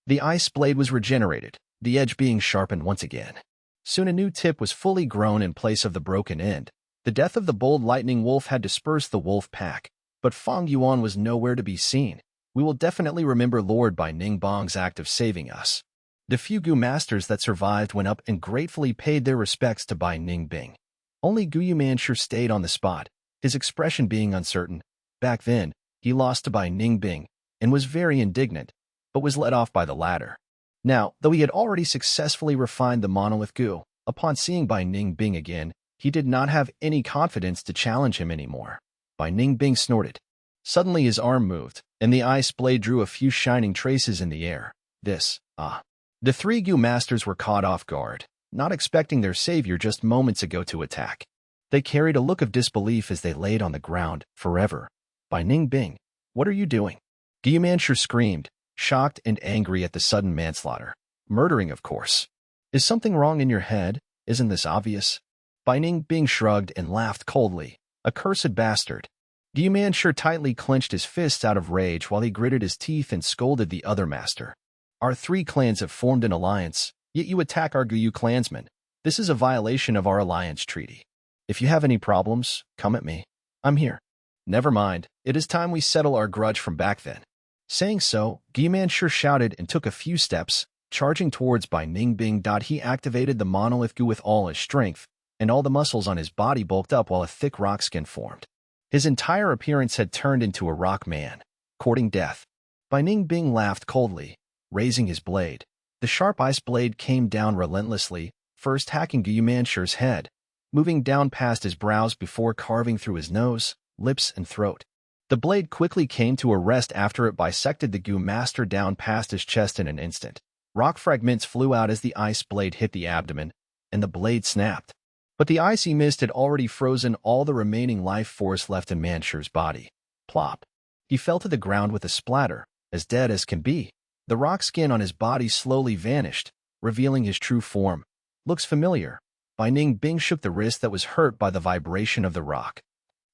The ice blade was regenerated, the edge being sharpened once again. Soon a new tip was fully grown in place of the broken end. The death of the bold lightning wolf had dispersed the wolf pack, but Fang Yuan was nowhere to be seen. We will definitely remember Lord Bai Ningbing's act of saving us. The few Gu masters that survived went up and gratefully paid their respects to Bai Ningbing. Only Gu Yumanshi stayed on the spot, his expression being uncertain. Back then, he lost to Bai Ningbing and was very indignant, but was let off by the latter. Now, though he had already successfully refined the monolith Gu, upon seeing Bai Ningbing again, he did not have any confidence to challenge him anymore. Bai Ningbing snorted. Suddenly his arm moved, and the ice blade drew a few shining traces in the air. The three Gu masters were caught off guard, not expecting their savior just moments ago to attack. They carried a look of disbelief as they laid on the ground, forever. Bai Ningbing, what are you doing? Gu Yumanshi screamed, shocked and angry at the sudden manslaughter. Murdering, of course. Is something wrong in your head? Isn't this obvious? Bai Ningbing shrugged and laughed coldly. Accursed bastard. Gu Yumanshi tightly clenched his fists out of rage while he gritted his teeth and scolded the other master. Our three clans have formed an alliance, yet you attack our Gu clansmen. This is a violation of our alliance treaty. If you have any problems, come at me. I'm here. Never mind, it is time we settle our grudge from back then. Saying so, Gu Yumanshi shouted and took a few steps, charging towards Bai Ningbing. He activated the monolith Gu with all his strength, and all the muscles on his body bulked up while a thick rock skin formed. His entire appearance had turned into a rock man, courting death. Bai Ningbing laughed coldly, raising his blade. The sharp ice blade came down relentlessly, first hacking Gu Yumanshi's head, moving down past his brows before carving through his nose, lips, and throat. The blade quickly came to a rest after it bisected the Gu master down past his chest in an instant. Rock fragments flew out as the ice blade hit the abdomen, and the blade snapped. But the icy mist had already frozen all the remaining life force left in Manshi's body. Plop. He fell to the ground with a splatter, as dead as can be. The rock skin on his body slowly vanished, revealing his true form. Looks familiar. Bai Ningbing shook the wrist that was hurt by the vibration of the rock.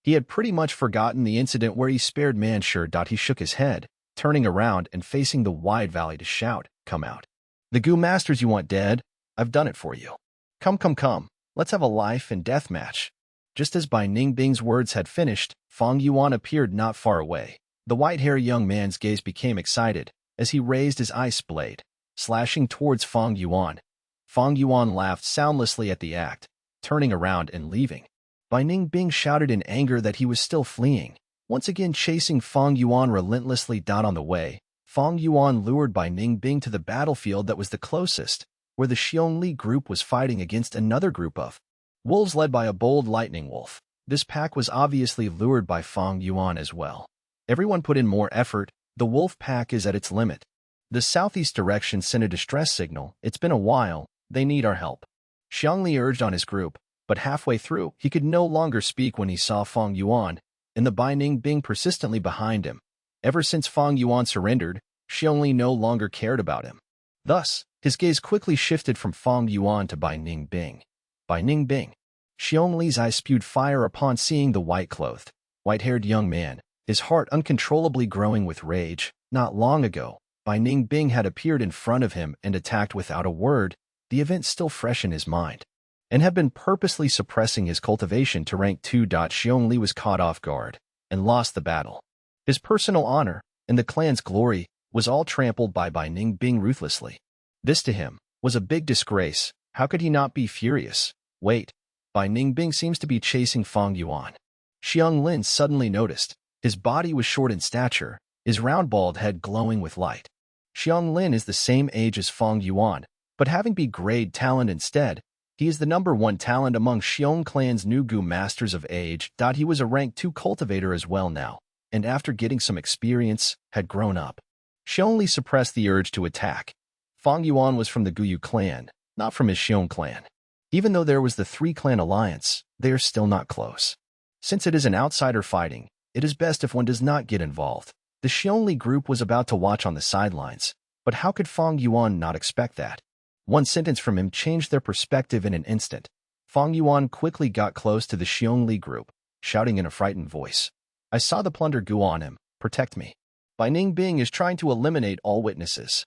He had pretty much forgotten the incident where he spared Manshi. He shook his head, turning around and facing the wide valley to shout, "Come out. The Gu masters you want dead, I've done it for you. Come. Let's have a life and death match." Just as Bai Ningbing's words had finished, Fang Yuan appeared not far away. The white-haired young man's gaze became excited as he raised his ice blade, slashing towards Fang Yuan. Fang Yuan laughed soundlessly at the act, turning around and leaving. Bai Ningbing shouted in anger that he was still fleeing, once again chasing Fang Yuan relentlessly. On the way, Fang Yuan lured Bai Ningbing to the battlefield that was the closest, where the Xiongli group was fighting against another group of wolves led by a bold lightning wolf. This pack was obviously lured by Fang Yuan as well. Everyone put in more effort. The wolf pack is at its limit. The southeast direction sent a distress signal. It's been a while. They need our help. Xiongli urged on his group, but halfway through, he could no longer speak when he saw Fang Yuan, and the Bai Ningbing persistently behind him. Ever since Fang Yuan surrendered, Xiongli no longer cared about him. Thus, his gaze quickly shifted from Fang Yuan to Bai Ningbing. Bai Ningbing. Xiongli's eyes spewed fire upon seeing the white-clothed, white-haired young man, his heart uncontrollably growing with rage. Not long ago, Bai Ningbing had appeared in front of him and attacked without a word, the event still fresh in his mind, and had been purposely suppressing his cultivation to rank 2. Xiongli was caught off guard and lost the battle. His personal honor and the clan's glory was all trampled by Ningbing ruthlessly. This to him was a big disgrace. How could he not be furious? Wait, Ningbing seems to be chasing Fang Yuan. Xianglin suddenly noticed. His body was short in stature, his round bald head glowing with light. Xianglin is the same age as Fang Yuan, but having B-grade talent instead, he is the #1 talent among Xiong clan's new Gu masters of age. He was a rank 2 cultivator as well now, and after getting some experience, had grown up. Xiongli suppressed the urge to attack. Fang Yuan was from the Guyu clan, not from his Xiong clan. Even though there was the 3-clan alliance, they are still not close. Since it is an outsider fighting, it is best if one does not get involved. The Xiongli group was about to watch on the sidelines, but how could Fang Yuan not expect that? One sentence from him changed their perspective in an instant. Fang Yuan quickly got close to the Xiongli group, shouting in a frightened voice, "I saw the plunder Gu on him. Protect me." Ningbing is trying to eliminate all witnesses.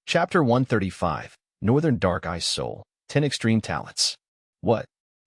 Chapter 135, Northern Dark Ice Soul, 10 Extreme Talents. What?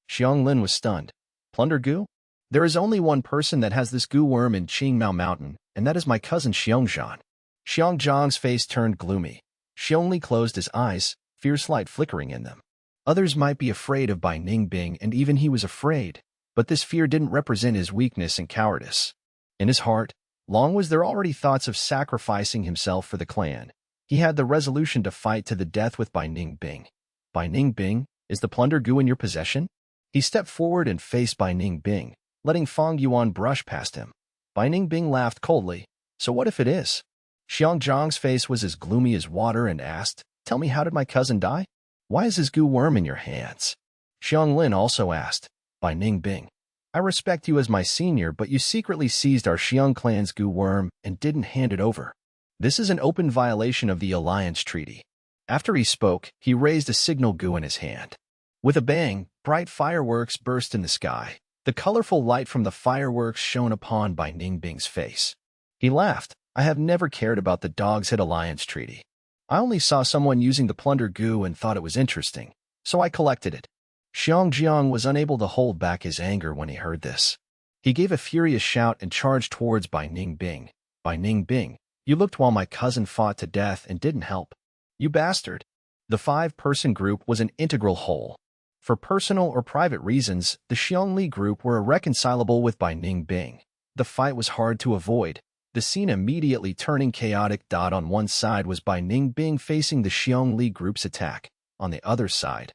Xianglin was stunned. Plunder Gu? There is only one person that has this Gu worm in Qingmao Mountain, and that is my cousin Xiongzhan. Xiongzhang's face turned gloomy. Xiongli closed his eyes, fierce light flickering in them. Others might be afraid of Ningbing, and even he was afraid, but this fear didn't represent his weakness and cowardice. In his heart, long was there already thoughts of sacrificing himself for the clan. He had the resolution to fight to the death with Ningbing. Ningbing, is the plunder Gu in your possession? He stepped forward and faced Ningbing, letting Fang Yuan brush past him. Ningbing laughed coldly. So what if it is? Xiongzhang's face was as gloomy as water and asked, "Tell me, how did my cousin die? Why is his Gu worm in your hands?" Xianglin also asked, Ningbing, "I respect you as my senior, but you secretly seized our Xiong clan's Gu worm and didn't hand it over. This is an open violation of the alliance treaty." After he spoke, he raised a signal Gu in his hand. With a bang, bright fireworks burst in the sky. The colorful light from the fireworks shone upon Ningbing's face. He laughed. "I have never cared about the Dog's Head Alliance Treaty. I only saw someone using the plunder Gu and thought it was interesting, so I collected it." Xiongjiang was unable to hold back his anger when he heard this. He gave a furious shout and charged towards Ningbing. "Ningbing, you looked while my cousin fought to death and didn't help. You bastard." The 5-person group was an integral whole. For personal or private reasons, the Xiongli group were irreconcilable with Ningbing. The fight was hard to avoid, the scene immediately turning chaotic. On one side was Ningbing facing the Xiongli group's attack. On the other side,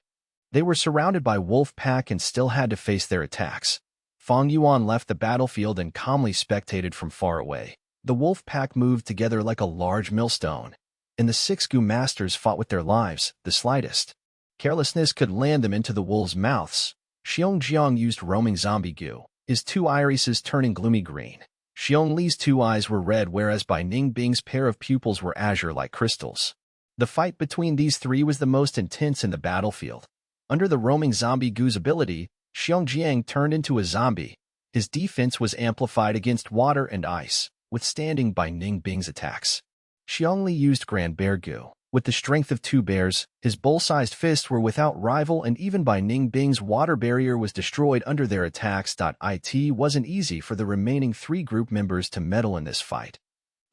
they were surrounded by wolf pack and still had to face their attacks. Fang Yuan left the battlefield and calmly spectated from far away. The wolf pack moved together like a large millstone, and the 6 Gu masters fought with their lives. The slightest carelessness could land them into the wolves' mouths. Xiongjiang used roaming zombie Gu, his 2 irises turning gloomy green. Xiongli's 2 eyes were red, whereas Ningbing's pair of pupils were azure like crystals. The fight between these 3 was the most intense in the battlefield. Under the roaming zombie Gu's ability, Xiongjiang turned into a zombie. His defense was amplified against water and ice, withstanding Ningbing's attacks. Xiongli used Grand Bear Gu. With the strength of 2 bears, his bull-sized fists were without rival, and even Ningbing's water barrier was destroyed under their attacks. It wasn't easy for the remaining 3 group members to meddle in this fight.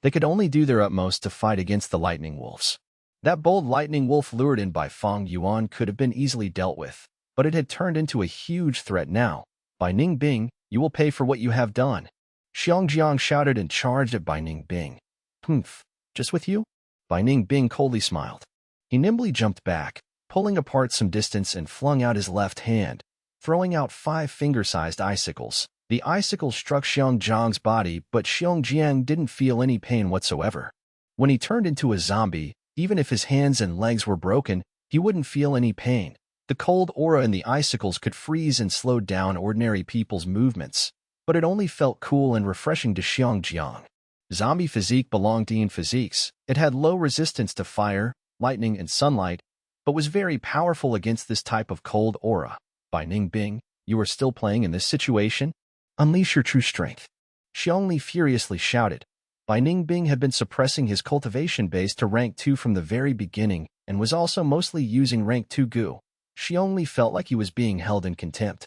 They could only do their utmost to fight against the lightning wolves. That bold lightning wolf lured in by Fang Yuan could have been easily dealt with, but it had turned into a huge threat now. Ningbing, you will pay for what you have done." Xiongjiang shouted and charged at Ningbing. "Humph, just with you?" Ningbing coldly smiled. He nimbly jumped back, pulling apart some distance, and flung out his left hand, throwing out 5 finger-sized icicles. The icicles struck Xiongjiang's body, but Xiongjiang didn't feel any pain whatsoever. When he turned into a zombie, even if his hands and legs were broken, he wouldn't feel any pain. The cold aura in the icicles could freeze and slow down ordinary people's movements, but it only felt cool and refreshing to Xiongjiang. Zombie physique belonged to Yin physiques. It had low resistance to fire, lightning, and sunlight, but was very powerful against this type of cold aura. Ningbing, you are still playing in this situation? Unleash your true strength." Xiongli furiously shouted. Ningbing had been suppressing his cultivation base to rank 2 from the very beginning, and was also mostly using rank 2 Gu. Xiongli felt like he was being held in contempt.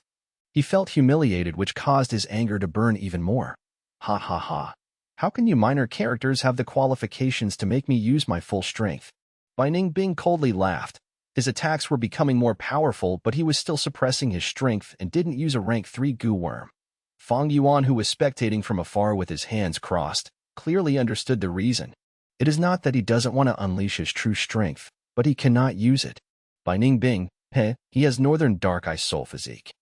He felt humiliated, which caused his anger to burn even more. "Ha ha ha. How can you minor characters have the qualifications to make me use my full strength? Bai Ningbing coldly laughed. His attacks were becoming more powerful, but he was still suppressing his strength and didn't use a rank 3 goo worm. Fang Yuan, who was spectating from afar with his hands crossed, clearly understood the reason. It is not that he doesn't want to unleash his true strength, but he cannot use it. Bai Ningbing, he has northern dark eye soul physique.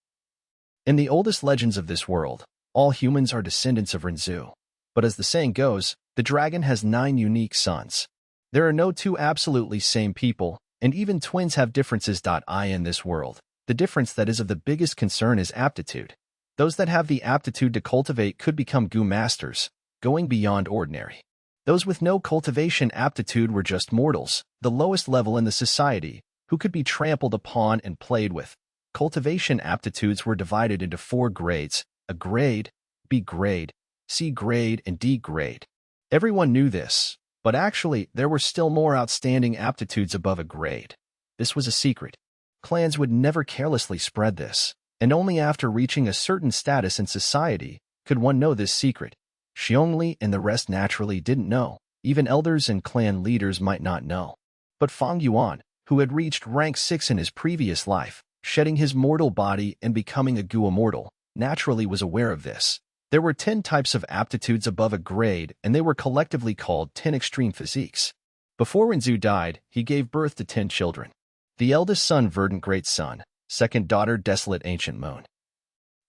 In the oldest legends of this world, all humans are descendants of Renzu. But as the saying goes, the dragon has 9 unique sons. There are no two absolutely same people, and even twins have differences. In this world, the difference that is of the biggest concern is aptitude. Those that have the aptitude to cultivate could become goo masters, going beyond ordinary. Those with no cultivation aptitude were just mortals, the lowest level in the society, who could be trampled upon and played with. Cultivation aptitudes were divided into 4 grades: A grade, B grade, C grade, and D grade. Everyone knew this, but actually there were still more outstanding aptitudes above a grade. This was a secret. Clans would never carelessly spread this, and only after reaching a certain status in society could one know this secret. Xiongli and the rest naturally didn't know. Even elders and clan leaders might not know. But Fang Yuan, who had reached rank 6 in his previous life, shedding his mortal body and becoming a goo immortal, naturally was aware of this. There were 10 types of aptitudes above a grade, and they were collectively called 10 extreme physiques. Before Renzu died, he gave birth to 10 children. The eldest son Verdant Great Sun, second daughter Desolate Ancient Moon.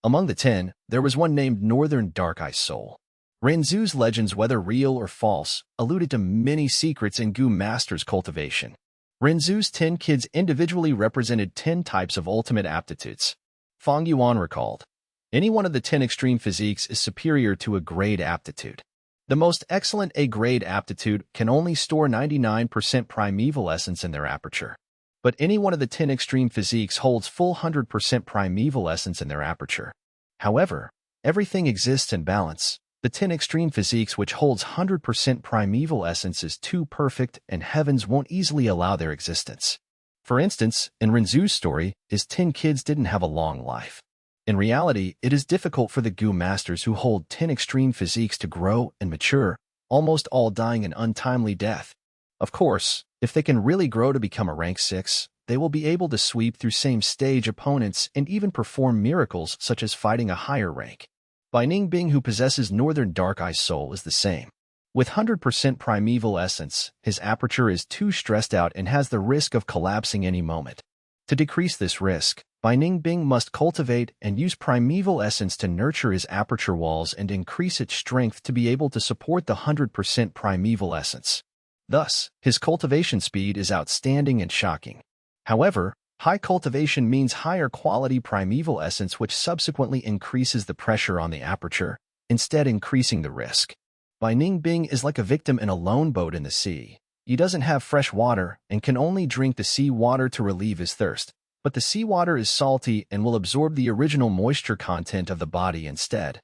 Among the 10, there was one named Northern Dark Eye Soul. Renzu's legends, whether real or false, alluded to many secrets in Goo Master's cultivation. Renzu's 10 kids individually represented 10 types of ultimate aptitudes. Fang Yuan recalled, any one of the 10 extreme physiques is superior to a grade aptitude. The most excellent A-grade aptitude can only store 99% primeval essence in their aperture. But any one of the 10 extreme physiques holds full 100% primeval essence in their aperture. However, everything exists in balance. The 10 extreme physiques which holds 100% primeval essence is too perfect, and heavens won't easily allow their existence. For instance, in Renzu's story, his 10 kids didn't have a long life. In reality, it is difficult for the Goo Masters who hold 10 extreme physiques to grow and mature, almost all dying an untimely death. Of course, if they can really grow to become a rank 6, they will be able to sweep through same-stage opponents and even perform miracles such as fighting a higher rank. Bai Ningbing, who possesses Northern Dark Eye Soul, is the same. With 100% primeval essence, his aperture is too stressed out and has the risk of collapsing any moment. To decrease this risk, Bai Ningbing must cultivate and use primeval essence to nurture his aperture walls and increase its strength to be able to support the 100% primeval essence. Thus, his cultivation speed is outstanding and shocking. However, high cultivation means higher quality primeval essence, which subsequently increases the pressure on the aperture, instead increasing the risk. Bai Ningbing is like a victim in a lone boat in the sea. He doesn't have fresh water and can only drink the sea water to relieve his thirst. But the seawater is salty and will absorb the original moisture content of the body instead,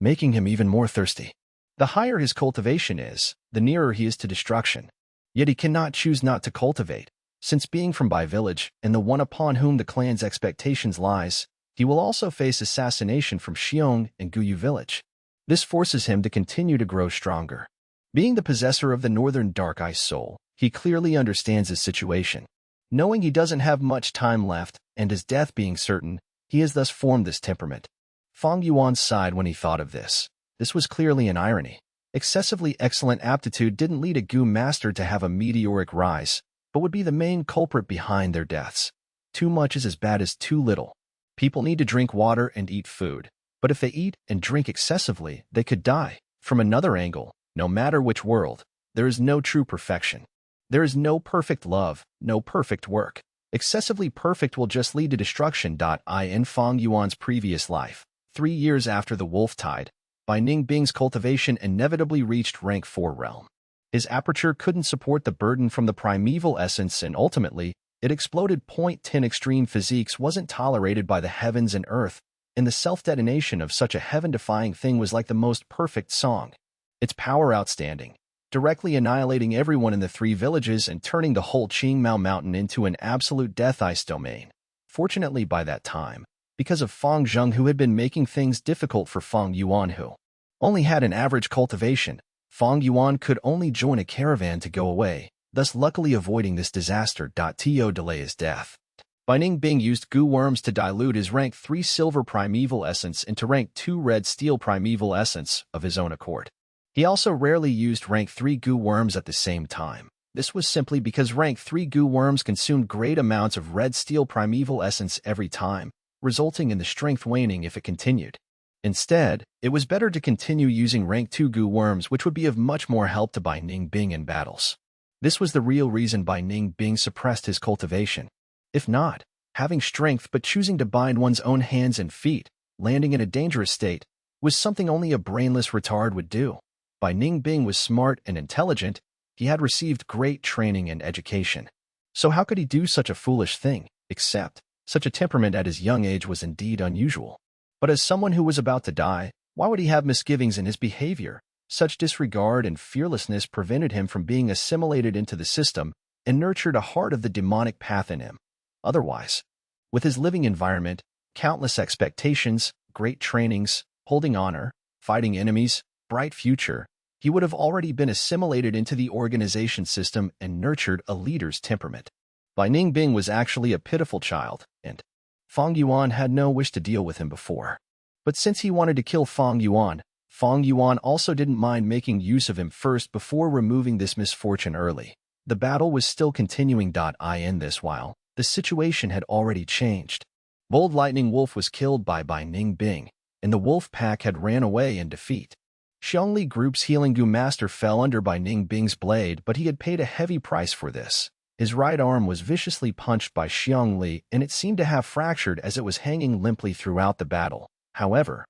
making him even more thirsty. The higher his cultivation is, the nearer he is to destruction. Yet he cannot choose not to cultivate, since being from Bai Village and the one upon whom the clan's expectations lies, he will also face assassination from Xiong and Guyu Village. This forces him to continue to grow stronger. Being the possessor of the Northern Dark Eye Soul, he clearly understands his situation. Knowing he doesn't have much time left, and his death being certain, he has thus formed this temperament. Fang Yuan sighed when he thought of this. This was clearly an irony. Excessively excellent aptitude didn't lead a Goo Master to have a meteoric rise, but would be the main culprit behind their deaths. Too much is as bad as too little. People need to drink water and eat food, but if they eat and drink excessively, they could die. From another angle, no matter which world, there is no true perfection. There is no perfect love, no perfect work. Excessively perfect will just lead to destruction. In Fang Yuan's previous life, 3 years after the wolf tide, Bai Ningbing's cultivation inevitably reached rank 4 realm. His aperture couldn't support the burden from the primeval essence, and ultimately, it exploded. 10 extreme physiques wasn't tolerated by the heavens and earth, and the self-detonation of such a heaven-defying thing was like the most perfect song. Its power outstanding, directly annihilating everyone in the 3 villages and turning the whole Qingmao Mountain into an absolute death ice domain. Fortunately by that time, because of Fang Zheng, who had been making things difficult for Fang Yuan, who only had an average cultivation, Fang Yuan could only join a caravan to go away, thus luckily avoiding this disaster. To delay his death. Bai Ningbing used goo worms to dilute his rank 3 silver primeval essence into rank 2 red steel primeval essence of his own accord. He also rarely used rank 3 goo worms at the same time. This was simply because rank 3 goo worms consumed great amounts of red steel primeval essence every time, resulting in the strength waning if it continued. Instead, it was better to continue using rank 2 goo worms, which would be of much more help to Bai Ningbing in battles. This was the real reason Bai Ningbing suppressed his cultivation. If not, having strength but choosing to bind one's own hands and feet, landing in a dangerous state, was something only a brainless retard would do. Bai Ningbing was smart and intelligent. He had received great training and education. So how could he do such a foolish thing, except such a temperament at his young age was indeed unusual. But as someone who was about to die, why would he have misgivings in his behavior? Such disregard and fearlessness prevented him from being assimilated into the system and nurtured a heart of the demonic path in him. Otherwise, with his living environment, countless expectations, great trainings, holding honor, fighting enemies, bright future, he would have already been assimilated into the organization system and nurtured a leader's temperament. Bai Ningbing was actually a pitiful child, and Fang Yuan had no wish to deal with him before. But since he wanted to kill Fang Yuan also didn't mind making use of him first before removing this misfortune early. The battle was still continuing. In this while, the situation had already changed. Bold Lightning Wolf was killed by Bai Ningbing, and the wolf pack had ran away in defeat. Xiongli Group's healing goo master fell under Bai Ningbing's blade, but he had paid a heavy price for this. His right arm was viciously punched by Xiongli, and it seemed to have fractured as it was hanging limply throughout the battle. However,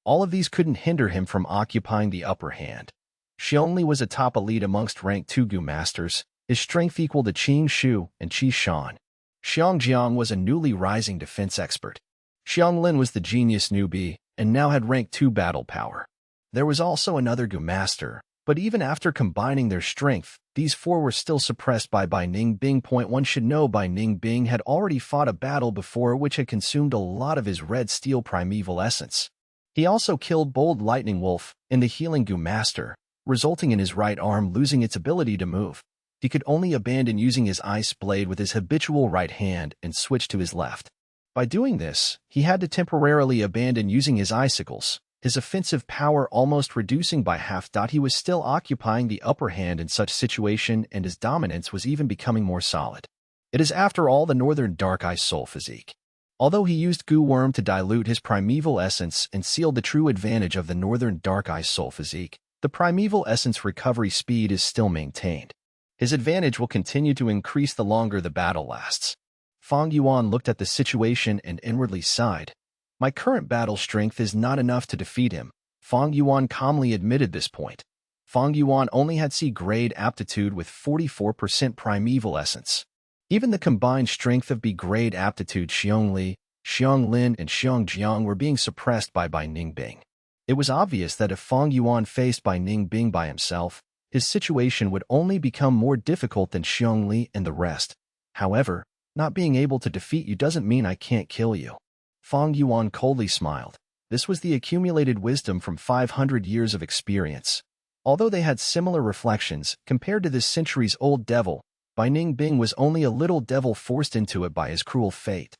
all of these couldn't hinder him from occupying the upper hand. Xiongli was a top elite amongst rank 2 goo masters, his strength equal to Qing Shu and Qi Shan. Xiangjiang was a newly rising defense expert. Xianglin was the genius newbie, and now had rank 2 battle power. There was also another goo master, but even after combining their strength, these 4 were still suppressed by Bai Ningbing. One should know Bai Ningbing had already fought a battle before which had consumed a lot of his red steel primeval essence. He also killed Bold Lightning Wolf and the healing goo master, resulting in his right arm losing its ability to move. He could only abandon using his ice blade with his habitual right hand and switch to his left. By doing this, he had to temporarily abandon using his icicles, his offensive power almost reducing by half. He was still occupying the upper hand in such situation, and his dominance was even becoming more solid. It is after all the Northern Dark Ice Soul physique. Although he used goo worm to dilute his primeval essence and sealed the true advantage of the Northern Dark Ice Soul physique, the primeval essence recovery speed is still maintained. His advantage will continue to increase the longer the battle lasts. Fang Yuan looked at the situation and inwardly sighed. My current battle strength is not enough to defeat him. Fang Yuan calmly admitted this point. Fang Yuan only had C-grade aptitude with 44% primeval essence. Even the combined strength of B-grade aptitude Xiongli, Xianglin, and Xiangjiang were being suppressed by Bai Ningbing. It was obvious that if Fang Yuan faced Bai Ningbing by himself, his situation would only become more difficult than Xiongli and the rest. However, not being able to defeat you doesn't mean I can't kill you. Fang Yuan coldly smiled. This was the accumulated wisdom from 500 years of experience. Although they had similar reflections, compared to this centuries-old devil, Bai Ningbing was only a little devil forced into it by his cruel fate.